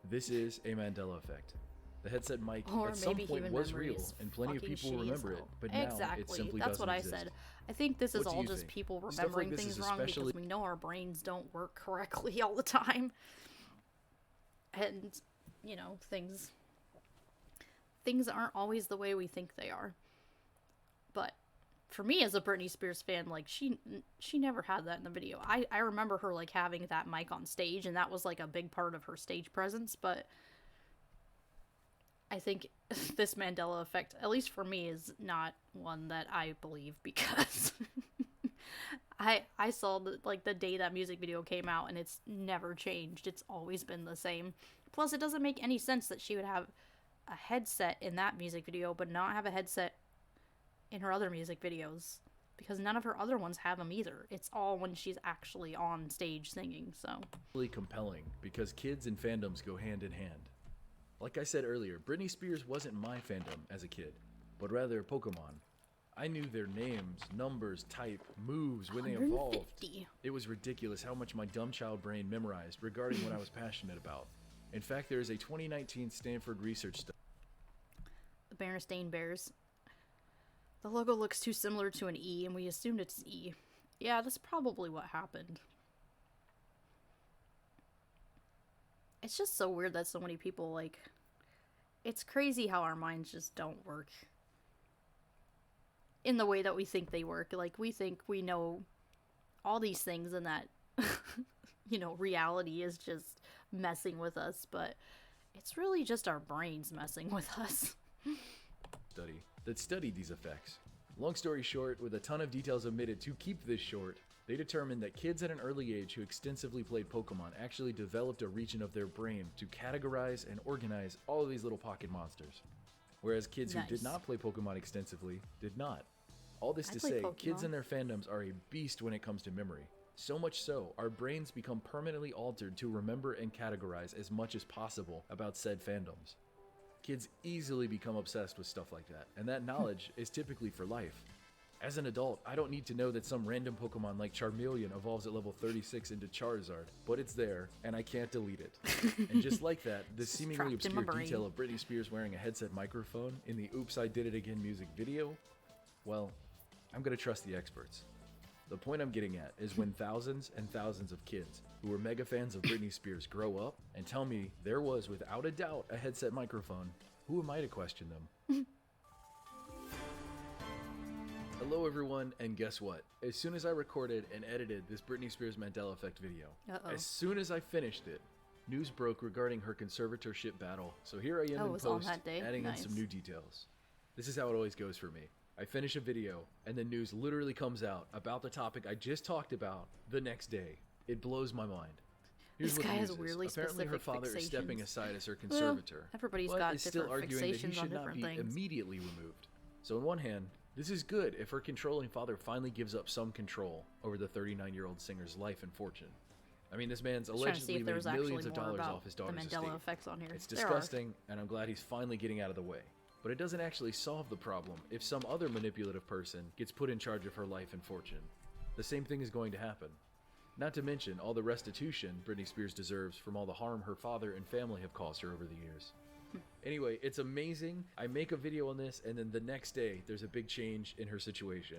This is a Mandela effect. The headset mic Or at some maybe point human was memory real, is and plenty of fucking people shitty as remember it, hell. but now exactly. it simply That's doesn't what I exist. said. I think this is What do all you just think? people Stuff like remembering this things is wrong especially- because we know our brains don't work correctly all the time. And, you know, things aren't always the way we think they are. But for me as a Britney Spears fan, like, she never had that in the video. I remember her, like, having that mic on stage, and that was, like, a big part of her stage presence, but I think this Mandela effect, at least for me, is not one that I believe, because I saw the day that music video came out, and it's never changed. It's always been the same. Plus, it doesn't make any sense that she would have a headset in that music video, but not have a headset in her other music videos, because none of her other ones have them either. It's all when she's actually on stage singing, so. Really compelling, because kids and fandoms go hand in hand. Like I said earlier, Britney Spears wasn't my fandom as a kid, but rather Pokemon. I knew their names, numbers, type, moves when they evolved. 150. It was ridiculous how much my dumb child brain memorized regarding what I was passionate about. In fact, there is a 2019 Stanford research study. The Berenstain Bears. The logo looks too similar to an E, and we assumed it's an E. Yeah, that's probably what happened. It's just so weird that so many people, like... It's crazy how our minds just don't work in the way that we think they work. Like, we think we know all these things, and that, you know, reality is just messing with us, but it's really just our brains messing with us. Study that studied these effects. Long story short, with a ton of details omitted to keep this short, they determined that kids at an early age who extensively played Pokemon actually developed a region of their brain to categorize and organize all of these little pocket monsters. Whereas kids who did not play Pokemon extensively did not. All this to say, kids and their fandoms are a beast when it comes to memory. So much so, our brains become permanently altered to remember and categorize as much as possible about said fandoms. Kids easily become obsessed with stuff like that, and that knowledge is typically for life. As an adult, I don't need to know that some random Pokemon like Charmeleon evolves at level 36 into Charizard, but it's there, and I can't delete it. And just like that, the seemingly obscure detail of Britney Spears wearing a headset microphone in the Oops, I Did It Again music video, well, I'm gonna trust the experts. The point I'm getting at is when thousands and thousands of kids who were mega fans of Britney Spears grow up and tell me there was without a doubt a headset microphone, who am I to question them? Hello everyone, and guess what? As soon as I recorded and edited this Britney Spears Mandela Effect video, as soon as I finished it, news broke regarding her conservatorship battle, so here I am in post, adding in some new details. This is how it always goes for me. I finish a video, and the news literally comes out about the topic I just talked about the next day. It blows my mind. Here's This what guy the has news is. weirdly Apparently her specific father is stepping fixations. aside as her conservator, everybody's but got is still different arguing that he fixations should on not different be things. immediately removed. So on one hand, this is good if her controlling father finally gives up some control over the 39-year-old singer's life and fortune. I mean, this man's Trying to see allegedly if there made was actually millions of more dollars about off his the daughter's Mandela estate. effects on here. It's There are. disgusting, and I'm glad he's finally getting out of the way. But it doesn't actually solve the problem if some other manipulative person gets put in charge of her life and fortune. The same thing is going to happen. Not to mention all the restitution Britney Spears deserves from all the harm her father and family have caused her over the years. Anyway, it's amazing. I make a video on this, and then the next day, there's a big change in her situation.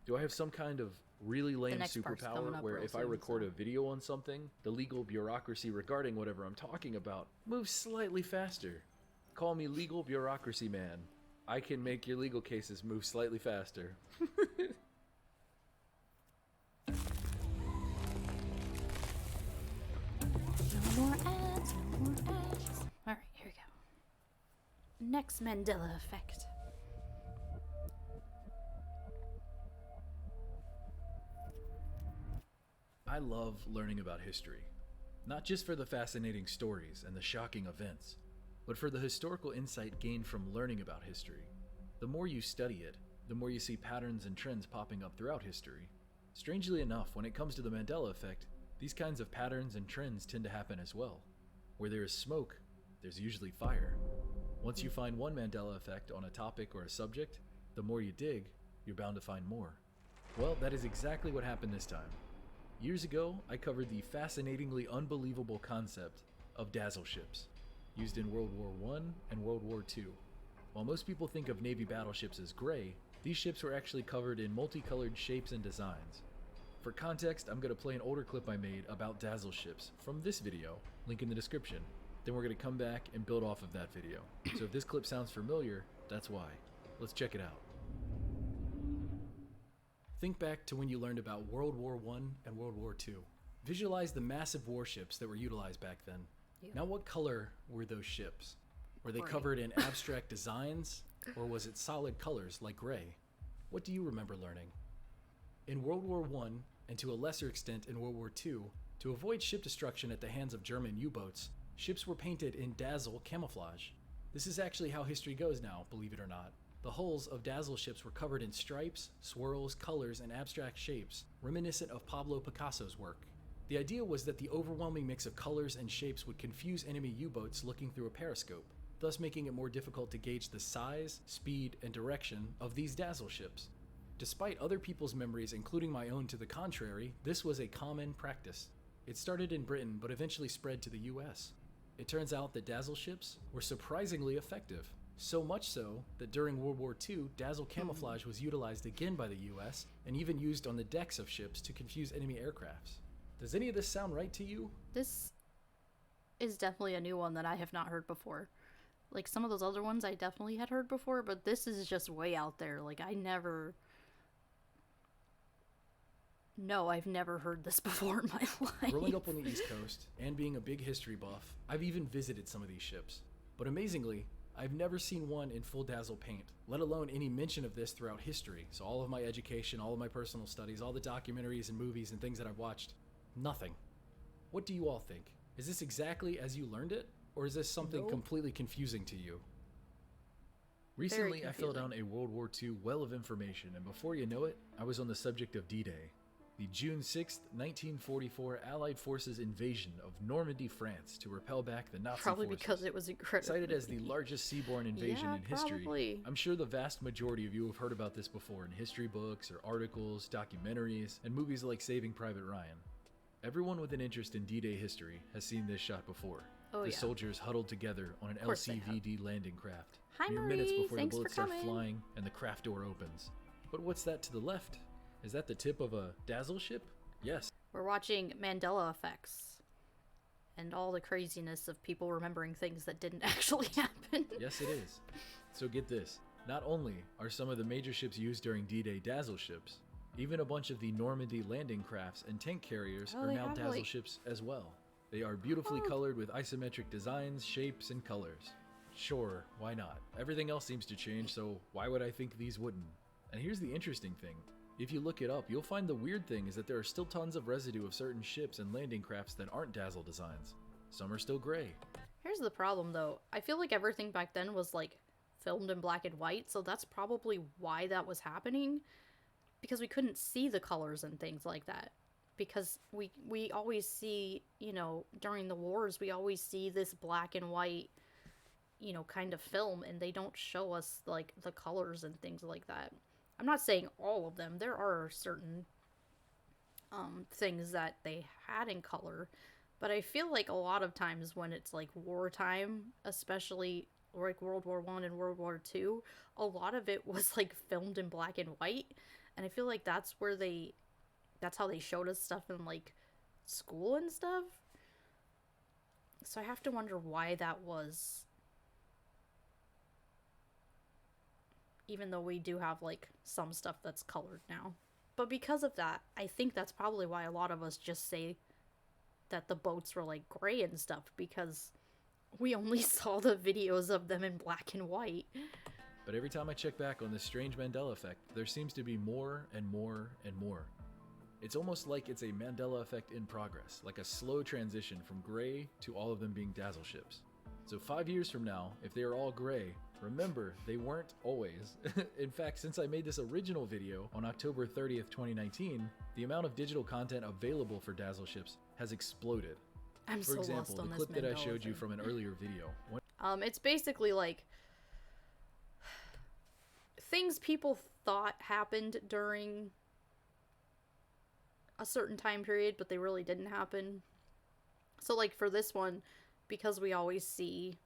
Do I have some kind of really lame superpower where if I record a video on something, the legal bureaucracy regarding whatever I'm talking about moves slightly faster? Call me Legal Bureaucracy Man. I can make your legal cases move slightly faster. No more ads, no more ads. Alright, here we go. Next Mandela effect. I love learning about history. Not just for the fascinating stories and the shocking events, but for the historical insight gained from learning about history. The more you study it, the more you see patterns and trends popping up throughout history. Strangely enough, when it comes to the Mandela effect, These kinds of patterns and trends tend to happen as well. Where there is smoke, there's usually fire. Once you find one Mandela effect on a topic or a subject, the more you dig, you're bound to find more. Well, that is exactly what happened this time. Years ago, I covered the fascinatingly unbelievable concept of dazzle ships, used in World War I and World War II. While most people think of Navy battleships as gray, these ships were actually covered in multicolored shapes and designs. For context, I'm going to play an older clip I made about dazzle ships from this video, link in the description. Then we're going to come back and build off of that video. So if this clip sounds familiar, that's why. Let's check it out. Think back to when you learned about World War I and World War II. Visualize the massive warships that were utilized back then. Yeah. Now what color were those ships? Were they Gray. covered in abstract designs, or was it solid colors like gray? What do you remember learning? In World War I, and to a lesser extent in World War II, to avoid ship destruction at the hands of German U-boats, ships were painted in dazzle camouflage. This is actually how history goes now, believe it or not. The hulls of dazzle ships were covered in stripes, swirls, colors, and abstract shapes, reminiscent of Pablo Picasso's work. The idea was that the overwhelming mix of colors and shapes would confuse enemy U-boats looking through a periscope, thus making it more difficult to gauge the size, speed, and direction of these dazzle ships. Despite other people's memories, including my own to the contrary, this was a common practice. It started in Britain, but eventually spread to the US. It turns out that dazzle ships were surprisingly effective. So much so that during World War II, dazzle camouflage was utilized again by the US and even used on the decks of ships to confuse enemy aircrafts. Does any of this sound right to you? This is definitely a new one that I have not heard before. Like, some of those other ones I definitely had heard before, but this is just way out there. Like, I've never heard this before in my life. Growing up on the East Coast and being a big history buff, I've even visited some of these ships. But amazingly, I've never seen one in full dazzle paint, let alone any mention of this throughout history. So all of my education, all of my personal studies, all the documentaries and movies and things that I've watched, nothing. What do you all think? Is this exactly as you learned it? Or is this something completely confusing to you? Recently, I fell down a World War II well of information, and before you know it, I was on the subject of D-Day. The June 6, 1944 Allied forces invasion of Normandy, France to repel back the Nazi Probably forces. because it was incredible. Cited as the largest seaborne invasion Yeah, in history, probably. I'm sure the vast majority of you have heard about this before in history books or articles, documentaries, and movies like Saving Private Ryan. Everyone with an interest in D-Day history has seen this shot before. Oh, The yeah. soldiers huddled together on an course they have. LCVD landing craft. Hi, mere minutes Marie. before Thanks the for bullets start coming. flying and the craft door opens. But what's that to the left? Is that the tip of a dazzle ship? Yes. We're watching Mandela Effects and all the craziness of people remembering things that didn't actually happen. Yes, it is. So get this. Not only are some of the major ships used during D-Day dazzle ships, even a bunch of the Normandy landing crafts and tank carriers are they now have, dazzle like- ships as well. They are beautifully colored with isometric designs, shapes, and colors. Sure, why not? Everything else seems to change, so why would I think these wouldn't? And here's the interesting thing. If you look it up, you'll find the weird thing is that there are still tons of residue of certain ships and landing crafts that aren't dazzle designs. Some are still gray. Here's the problem, though. I feel like everything back then was, like, filmed in black and white, so that's probably why that was happening. Because we couldn't see the colors and things like that. Because we always see, you know, during the wars, we always see this black and white, you know, kind of film, and they don't show us, like, the colors and things like that. I'm not saying all of them. There are certain things that they had in color, but I feel like a lot of times when it's, like, wartime, especially, like, World War I and World War II, a lot of it was, like, filmed in black and white, and I feel like that's how they showed us stuff in, like, school and stuff. So I have to wonder why that was. Even though we do have, like, some stuff that's colored now. But because of that, I think that's probably why a lot of us just say that the boats were, like, gray and stuff, because we only saw the videos of them in black and white. But every time I check back on this strange Mandela effect, there seems to be more and more and more. It's almost like it's a Mandela effect in progress, like a slow transition from gray to all of them being dazzle ships. So 5 years from now, if they are all gray, remember, they weren't always. In fact, since I made this original video on October 30th, 2019, the amount of digital content available for dazzle ships has exploded. I'm For so example, lost on the this clip that I Mandela showed you thing. from an earlier video. It's basically like things people thought happened during a certain time period, but they really didn't happen. So, like, for this one, because we always see,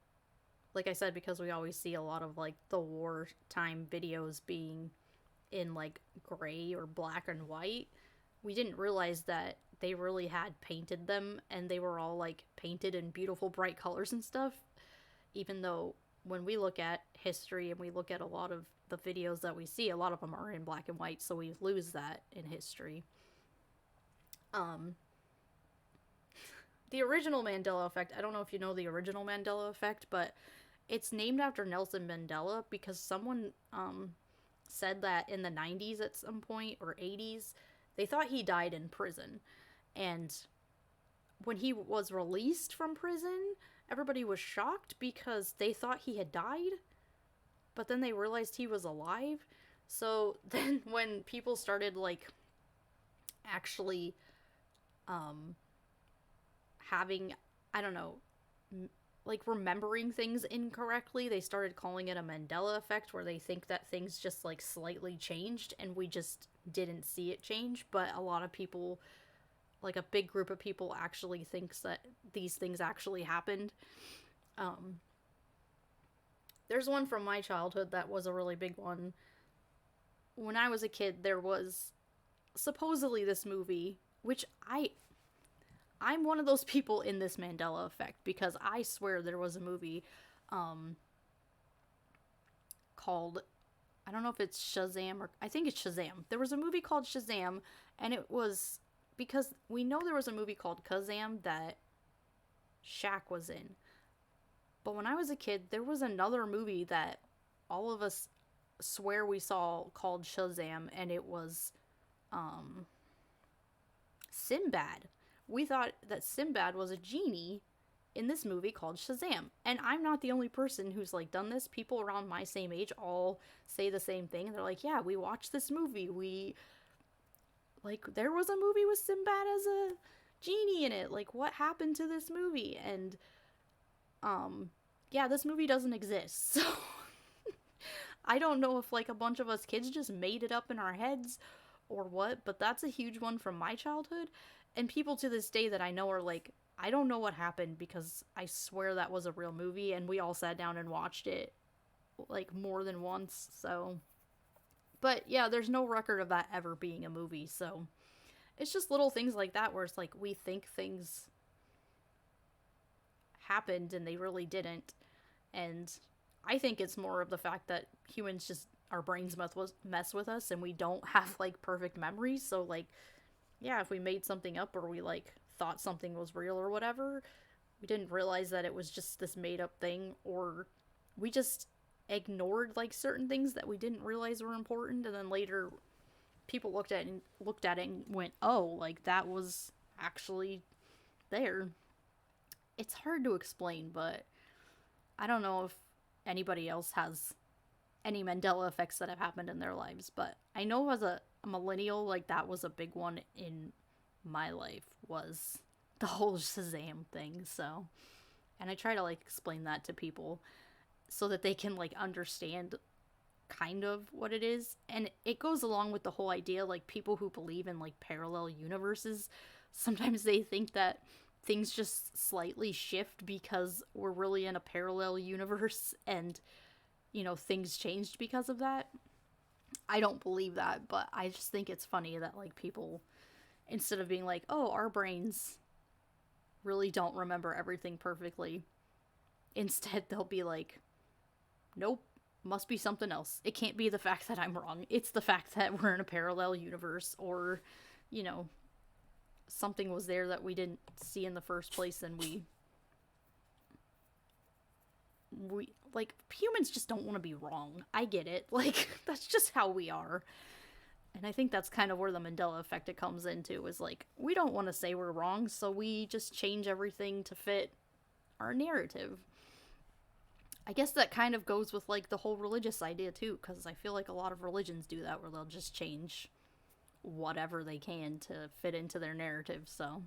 like I said, because we always see a lot of, like, the wartime videos being in, like, gray or black and white, we didn't realize that they really had painted them, and they were all, like, painted in beautiful, bright colors and stuff, even though when we look at history and we look at a lot of the videos that we see, a lot of them are in black and white, so we lose that in history. The original Mandela Effect, I don't know if you know the original Mandela Effect, but it's named after Nelson Mandela because someone said that in the 90s at some point, or 80s, they thought he died in prison. And when he was released from prison, everybody was shocked because they thought he had died, but then they realized he was alive. So then when people started, like, actually having, I don't know, like, remembering things incorrectly, they started calling it a Mandela Effect, where they think that things just, like, slightly changed and we just didn't see it change. But a lot of people, like a big group of people, actually thinks that these things actually happened. There's one from my childhood that was a really big one. When I was a kid, there was supposedly this movie, which I'm one of those people in this Mandela Effect, because I swear there was a movie called, I don't know if it's Shazam, or I think it's Shazam. There was a movie called Shazam, and it was because we know there was a movie called Kazam that Shaq was in. But when I was a kid, there was another movie that all of us swear we saw called Shazam, and it was Sinbad. We thought that Sinbad was a genie in this movie called Shazam. And I'm not the only person who's, like, done this. People around my same age all say the same thing. They're like, yeah, we watched this movie. There was a movie with Sinbad as a genie in it. Like, what happened to this movie? And, yeah, this movie doesn't exist. So, I don't know if, like, a bunch of us kids just made it up in our heads or what, but that's a huge one from my childhood. And people to this day that I know are like, I don't know what happened, because I swear that was a real movie, and we all sat down and watched it, like, more than once, so. But, yeah, there's no record of that ever being a movie, so. It's just little things like that where it's like, we think things happened and they really didn't. And I think it's more of the fact that humans just, our brains mess with us, and we don't have, like, perfect memories, so, like, yeah, if we made something up, or we, like, thought something was real or whatever, we didn't realize that it was just this made-up thing, or we just ignored, like, certain things that we didn't realize were important, and then later people looked at it and went, oh, like, that was actually there. It's hard to explain, but I don't know if anybody else has any Mandela effects that have happened in their lives, but I know as a millennial, like, that was a big one in my life, was the whole Shazam thing, so. And I try to, like, explain that to people so that they can, like, understand kind of what it is. And it goes along with the whole idea, like, people who believe in, like, parallel universes, sometimes they think that things just slightly shift because we're really in a parallel universe, and, you know, things changed because of that. I don't believe that, but I just think it's funny that, like, people, instead of being like, oh, our brains really don't remember everything perfectly, instead they'll be like, nope, must be something else. It can't be the fact that I'm wrong. It's the fact that we're in a parallel universe, or, you know, something was there that we didn't see in the first place, and we like, humans just don't want to be wrong. I get it. Like, that's just how we are. And I think that's kind of where the Mandela Effect it comes into, is like, we don't want to say we're wrong, so we just change everything to fit our narrative. I guess that kind of goes with, like, the whole religious idea too, because I feel like a lot of religions do that, where they'll just change whatever they can to fit into their narrative, so.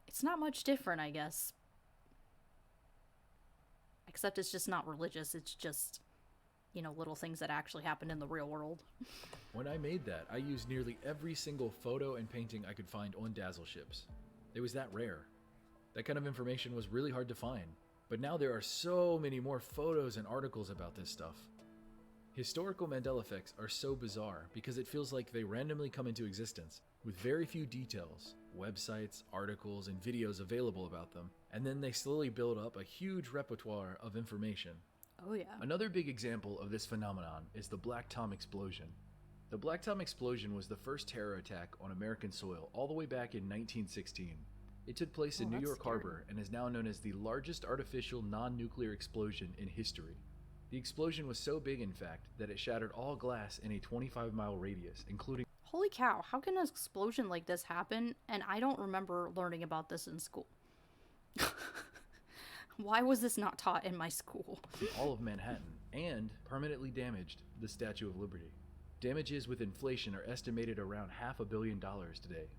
It's not much different, I guess. Except it's just not religious, it's just, you know, little things that actually happen in the real world. When I made that, I used nearly every single photo and painting I could find on dazzle ships. It was that rare. That kind of information was really hard to find. But now there are so many more photos and articles about this stuff. Historical Mandela effects are so bizarre because it feels like they randomly come into existence with very few details, websites, articles, and videos available about them, and then they slowly build up a huge repertoire of information. Oh yeah. Another big example of this phenomenon is the Blacktop Explosion. The Blacktop Explosion was the first terror attack on American soil all the way back in 1916. It took place in New York Harbor and is now known as the largest artificial non-nuclear explosion in history. The explosion was so big, in fact, that it shattered all glass in a 25-mile radius, including... Holy cow, how can an explosion like this happen and I don't remember learning about this in school? Why was this not taught in my school? all of Manhattan, and permanently damaged the Statue of Liberty. Damages with inflation are estimated around $500 million today.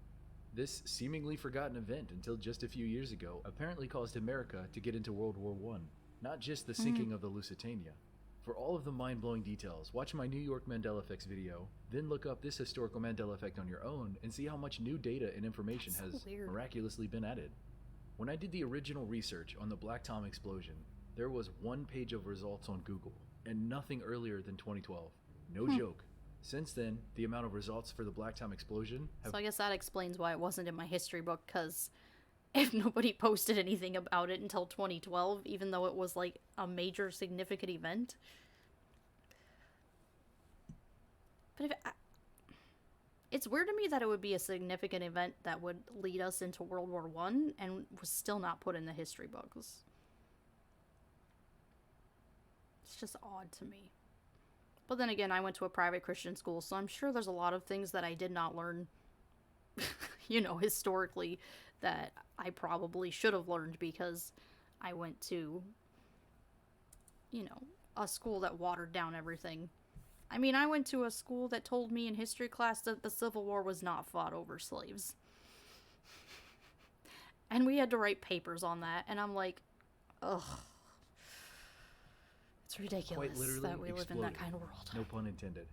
This seemingly forgotten event until just a few years ago apparently caused America to get into World War I, not just the sinking of the Lusitania. For all of the mind-blowing details, watch my New York Mandela Effects video, then look up this historical Mandela effect on your own and see how much new data and information has miraculously been added. When I did the original research on the Blacktop Explosion, there was 1 page of results on Google, and nothing earlier than 2012. No joke. Since then, the amount of results for the Blacktop Explosion have... So I guess that explains why it wasn't in my history book, because if nobody posted anything about it until 2012, even though it was like a major significant event. But if it's weird to me that it would be a significant event that would lead us into World War I and was still not put in the history books. It's just odd to me. But then again, I went to a private Christian school, so I'm sure there's a lot of things that I did not learn, you know, historically, that I probably should have learned because I went to, you know, a school that watered down everything. I mean, I went to a school that told me in history class that the Civil War was not fought over slaves. And we had to write papers on that, and I'm like, ugh. It's ridiculous that we live in that kind of world. No pun intended.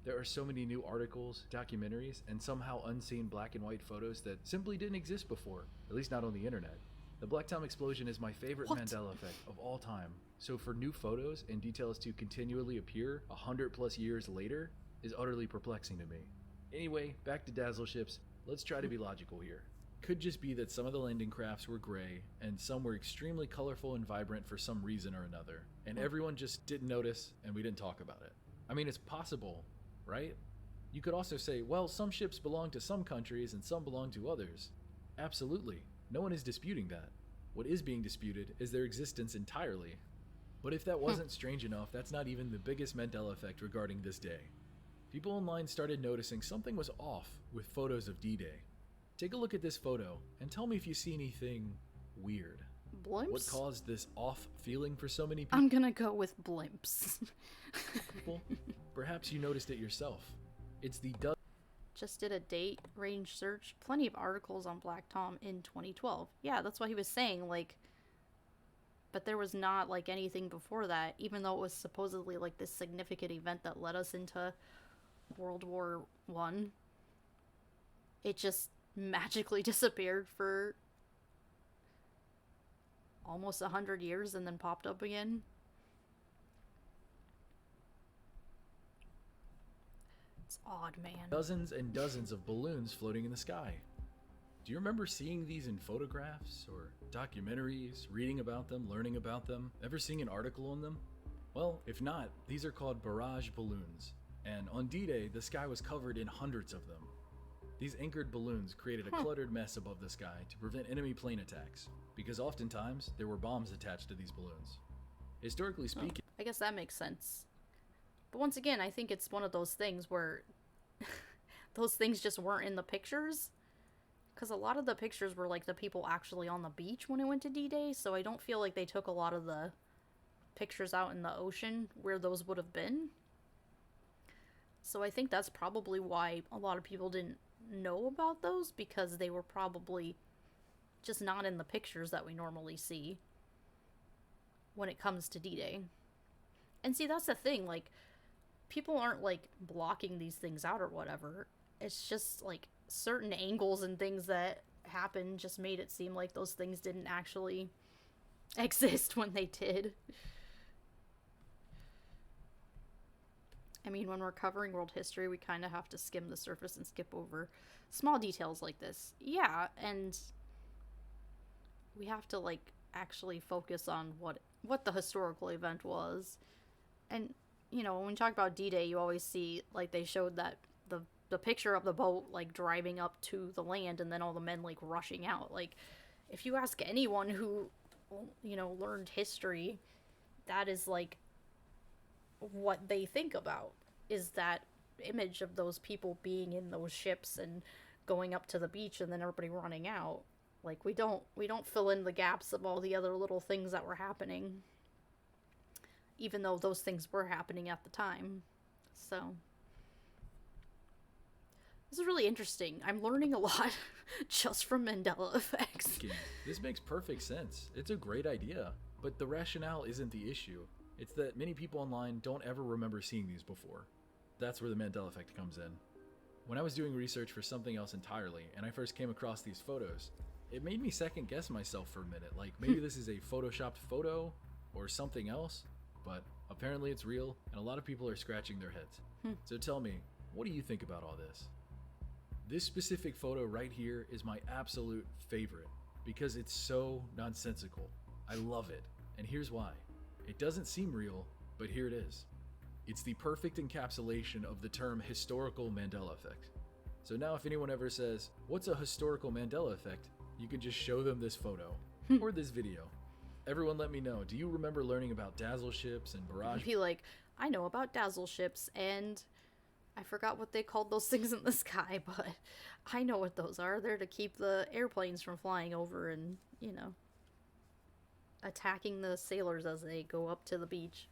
There are so many new articles, documentaries, and somehow unseen black and white photos that simply didn't exist before, at least not on the internet. The Blacktop Explosion is my favorite Mandela effect of all time, so for new photos and details to continually appear 100+ years later is utterly perplexing to me. Anyway, back to dazzle ships. Let's try to be logical here. Could just be that some of the landing crafts were gray and some were extremely colorful and vibrant for some reason or another, and everyone just didn't notice and we didn't talk about it. I mean, it's possible, right? You could also say, well, some ships belong to some countries and some belong to others. Absolutely. No one is disputing that. What is being disputed is their existence entirely. But if that wasn't strange enough, that's not even the biggest Mandela effect regarding this day. People online started noticing something was off with photos of D-Day. Take a look at this photo and tell me if you see anything weird. Blimps? What caused this off feeling for so many people? I'm gonna go with blimps. Perhaps you noticed it yourself. It's the Just did a date range search. Plenty of articles on Blacktop in 2012. Yeah, that's what he was saying, like... But there was not, like, anything before that, even though it was supposedly, like, this significant event that led us into World War I. It just magically disappeared for almost 100 years and then popped up again. It's odd, man. Dozens and dozens of balloons floating in the sky. Do you remember seeing these in photographs or documentaries, reading about them, learning about them, ever seeing an article on them? Well, if not, these are called Barrage Balloons, and on D-Day, the sky was covered in hundreds of them. These anchored balloons created a cluttered mess above the sky to prevent enemy plane attacks, because oftentimes there were bombs attached to these balloons. Historically speaking, I guess that makes sense. But once again, I think it's one of those things where those things just weren't in the pictures. Because a lot of the pictures were like the people actually on the beach when it went to D-Day, so I don't feel like they took a lot of the pictures out in the ocean where those would have been. So I think that's probably why a lot of people didn't know about those, because they were probably just not in the pictures that we normally see when it comes to D-Day. And see, that's the thing, like, people aren't, like, blocking these things out or whatever. It's just, like, certain angles and things that happened just made it seem like those things didn't actually exist when they did. I mean, when we're covering world history, we kind of have to skim the surface and skip over small details like this. Yeah, and we have to, like, actually focus on what the historical event was. And, you know, when we talk about D-Day, you always see, like, they showed that the picture of the boat, like, driving up to the land and then all the men, like, rushing out. Like, if you ask anyone who, you know, learned history, that is, like, what they think about, is that image of those people being in those ships and going up to the beach and then everybody running out. Like, we don't fill in the gaps of all the other little things that were happening, even though those things were happening at the time. So this is really interesting. I'm learning a lot just from Mandela Effects. This makes perfect sense. It's a great idea, but the rationale isn't the issue. It's that many people online don't ever remember seeing these before. That's where the Mandela Effect comes in. When I was doing research for something else entirely, and I first came across these photos, it made me second guess myself for a minute. Like, maybe this is a photoshopped photo or something else, but apparently it's real, and a lot of people are scratching their heads. So tell me, what do you think about all this? This specific photo right here is my absolute favorite because it's so nonsensical. I love it, and here's why. It doesn't seem real, but here it is. It's the perfect encapsulation of the term historical Mandela effect. So now if anyone ever says, what's a historical Mandela effect? You can just show them this photo or this video. Everyone let me know. Do you remember learning about dazzle ships and barrage? Be like, I know about dazzle ships, and I forgot what they called those things in the sky, but I know what those are. They're to keep the airplanes from flying over and, you know, attacking the sailors as they go up to the beach.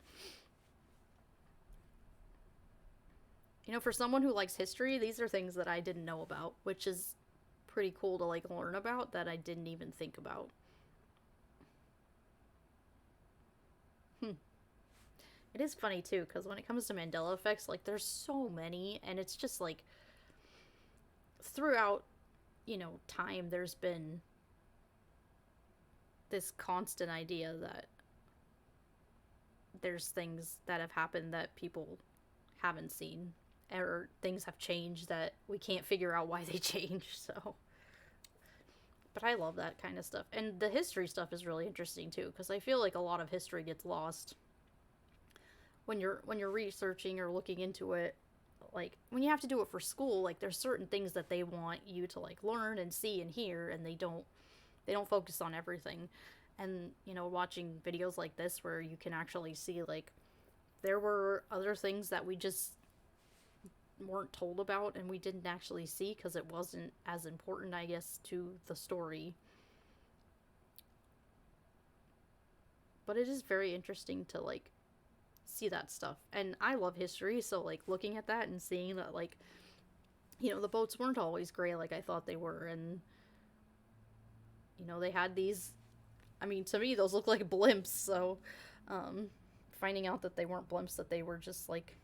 You know, for someone who likes history, these are things that I didn't know about, which is pretty cool to, like, learn about that I didn't even think about. It is funny, too, because when it comes to Mandela effects, like, there's so many, and it's just, like, throughout, you know, time, there's been this constant idea that there's things that have happened that people haven't seen, or things have changed that we can't figure out why they changed, so. But I love that kind of stuff. And the history stuff is really interesting, too, because I feel like a lot of history gets lost when you're researching or looking into it. Like, when you have to do it for school, like, there's certain things that they want you to, like, learn and see and hear, and they don't focus on everything. And, you know, watching videos like this where you can actually see, like, there were other things that we just weren't told about and we didn't actually see because it wasn't as important, I guess, to the story. But it is very interesting to, like, see that stuff. And I love history, so, like, looking at that and seeing that, like, you know, the boats weren't always gray like I thought they were, and, you know, they had these, I mean, to me, those look like blimps, so, finding out that they weren't blimps, that they were just, like,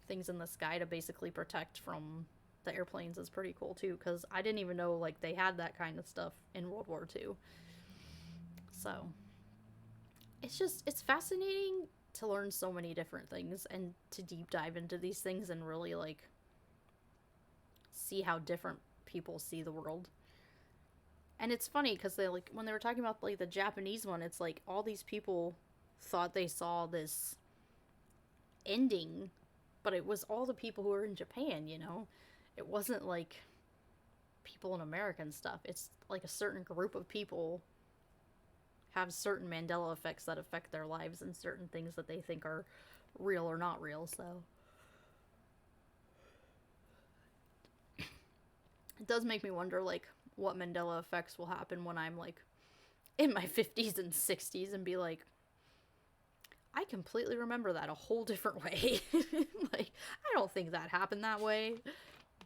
things in the sky to basically protect from the airplanes is pretty cool, too, because I didn't even know, like, they had that kind of stuff in World War II. So it's fascinating to learn so many different things and to deep dive into these things and really, like, see how different people see the world. And it's funny because they, like, when they were talking about, like, the Japanese one, it's like all these people thought they saw this ending, but it was all the people who were in Japan, you know? It wasn't, like, people in America and stuff. It's, like, a certain group of people have certain Mandela effects that affect their lives and certain things that they think are real or not real, so. It does make me wonder, like, what Mandela effects will happen when I'm, like, in my 50s and 60s and be like, I completely remember that a whole different way. Like, I don't think that happened that way,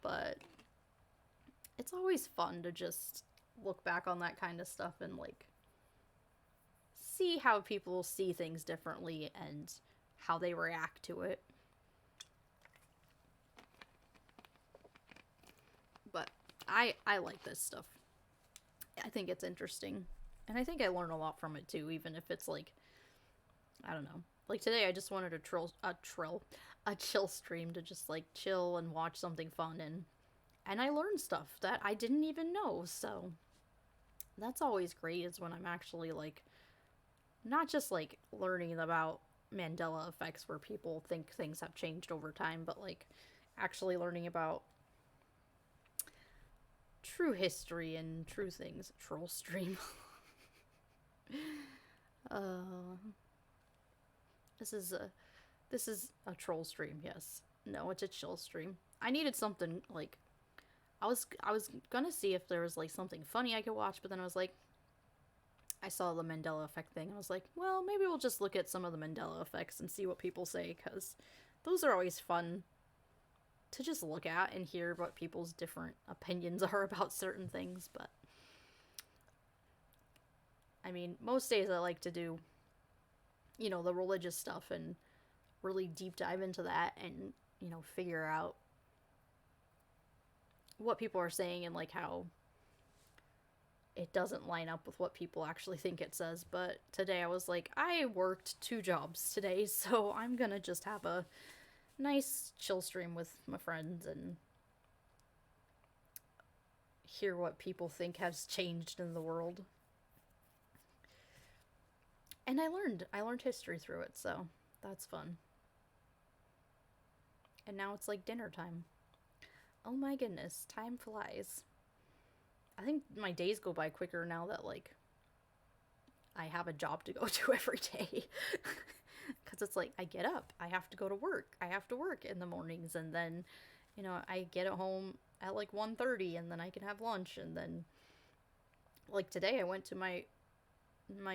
but it's always fun to just look back on that kind of stuff and, like, see how people see things differently and how they react to it. But I like this stuff. I think it's interesting. And I think I learn a lot from it too, even if it's like, I don't know. Like today I just wanted a chill stream to just like chill and watch something fun, and I learned stuff that I didn't even know. So that's always great, is when I'm actually like not just like learning about Mandela effects where people think things have changed over time, but like actually learning about true history and true things. Troll stream. This is a troll stream, yes. No, it's a chill stream. I needed something like, I was gonna see if there was like something funny I could watch, but then I was like, I saw the Mandela Effect thing, and I was like, well, maybe we'll just look at some of the Mandela Effects and see what people say, because those are always fun to just look at and hear what people's different opinions are about certain things. But I mean, most days I like to do, you know, the religious stuff and really deep dive into that and, you know, figure out what people are saying and like how it doesn't line up with what people actually think it says. But today I was like, I worked 2 jobs today, so I'm gonna just have a nice chill stream with my friends and hear what people think has changed in the world. And I learned history through it, so that's fun. And now it's like dinner time. Oh my goodness, time flies. I think my days go by quicker now that, like, I have a job to go to every day. Because it's like, I get up, I have to go to work. I have to work in the mornings, and then, you know, I get at home at like 1:30, and then I can have lunch, and then, like today I went to my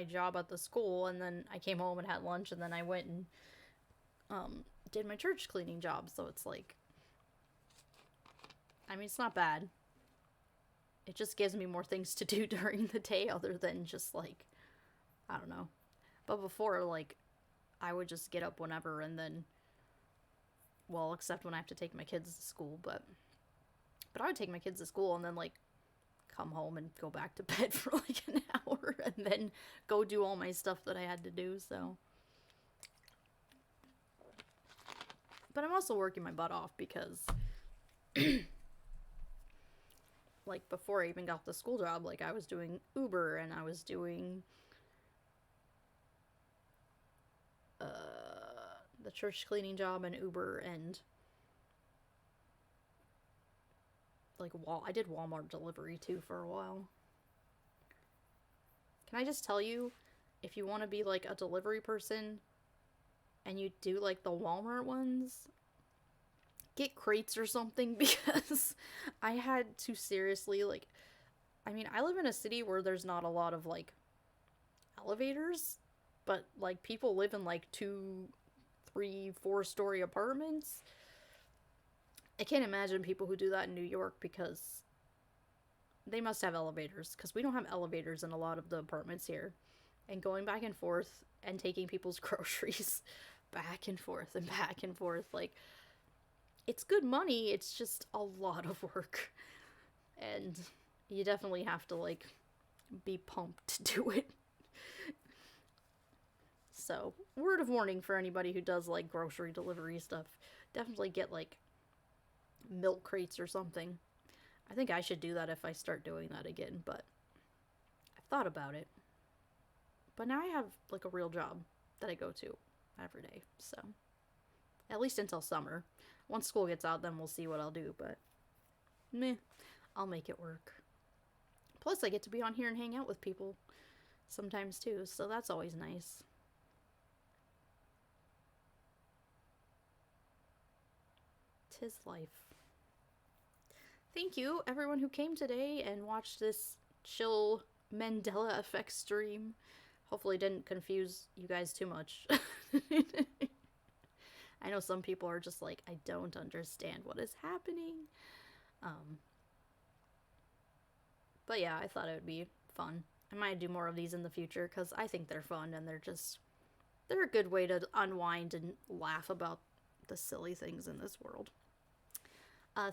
job at the school, and then I came home and had lunch, and then I went and did my church cleaning job. So it's like, I mean, it's not bad. It just gives me more things to do during the day other than just like, I don't know. But before, like, I would just get up whenever, and then, well, except when I have to take my kids to school, but I would take my kids to school and then like come home and go back to bed for like an hour and then go do all my stuff that I had to do. So, but I'm also working my butt off because like before I even got the school job, like I was doing Uber and I was doing the church cleaning job and Uber, and like I did Walmart delivery too for a while. Can I just tell you, if you want to be like a delivery person and you do like the Walmart ones, get crates or something, because I had to seriously, like, I mean, I live in a city where there's not a lot of like elevators, but like people live in like 2, 3, 4-story apartments. I can't imagine people who do that in New York, because they must have elevators, because we don't have elevators in a lot of the apartments here. And going back and forth and taking people's groceries back and forth and back and forth, like, it's good money, it's just a lot of work. And you definitely have to, like, be pumped to do it. So, word of warning for anybody who does, like, grocery delivery stuff. Definitely get, like, milk crates or something. I think I should do that if I start doing that again, but I've thought about it. But now I have, like, a real job that I go to every day, so at least until summer. Once school gets out, then we'll see what I'll do, but meh, I'll make it work. Plus, I get to be on here and hang out with people sometimes too, so that's always nice. Tis life. Thank you, everyone who came today and watched this chill Mandela Effects stream. Hopefully didn't confuse you guys too much. I know some people are just like, I don't understand what is happening. But yeah, I thought it would be fun. I might do more of these in the future because I think they're fun and they're a good way to unwind and laugh about the silly things in this world.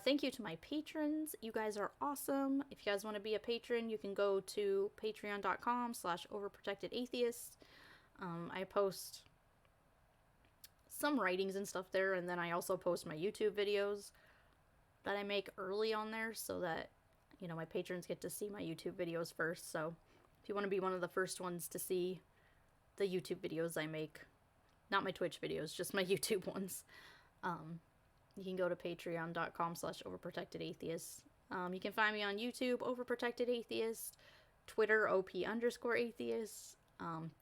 Thank you to my patrons. You guys are awesome. If you guys want to be a patron, you can go to patreon.com/overprotectedatheist. I post some writings and stuff there, and then I also post my YouTube videos that I make early on there so that, you know, my patrons get to see my YouTube videos first. So if you want to be one of the first ones to see the YouTube videos I make, not my Twitch videos, just my YouTube ones, you can go to patreon.com/overprotectedatheist. You can find me on YouTube, Overprotected Atheist, Twitter, OP_atheist,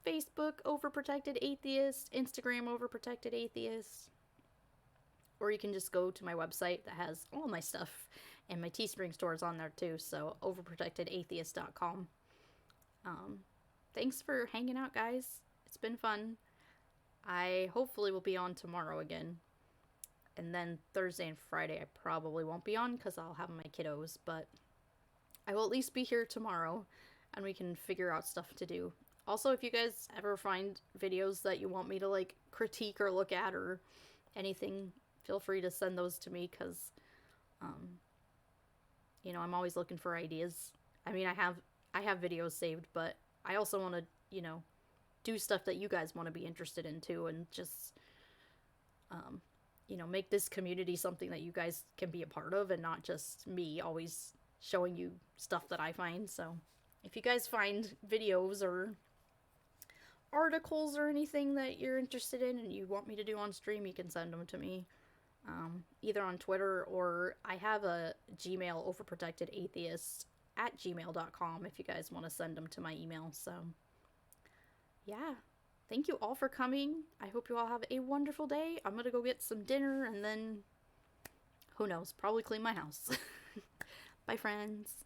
Facebook, Overprotected Atheist, Instagram, Overprotected Atheist. Or you can just go to my website that has all my stuff, and my Teespring store is on there too, so overprotectedatheist.com. Thanks for hanging out, guys. It's been fun. I hopefully will be on tomorrow again. And then Thursday and Friday I probably won't be on because I'll have my kiddos, but I will at least be here tomorrow and we can figure out stuff to do. Also, if you guys ever find videos that you want me to like critique or look at or anything, feel free to send those to me because, you know, I'm always looking for ideas. I mean, I have videos saved, but I also want to, you know, do stuff that you guys want to be interested in too, and just, you know, make this community something that you guys can be a part of and not just me always showing you stuff that I find. So if you guys find videos or articles or anything that you're interested in and you want me to do on stream, you can send them to me, either on Twitter, or I have a Gmail, overprotectedatheist@gmail.com, if you guys want to send them to my email. So yeah, thank you all for coming. I hope you all have a wonderful day. I'm gonna go get some dinner and then, who knows, probably clean my house. Bye, friends.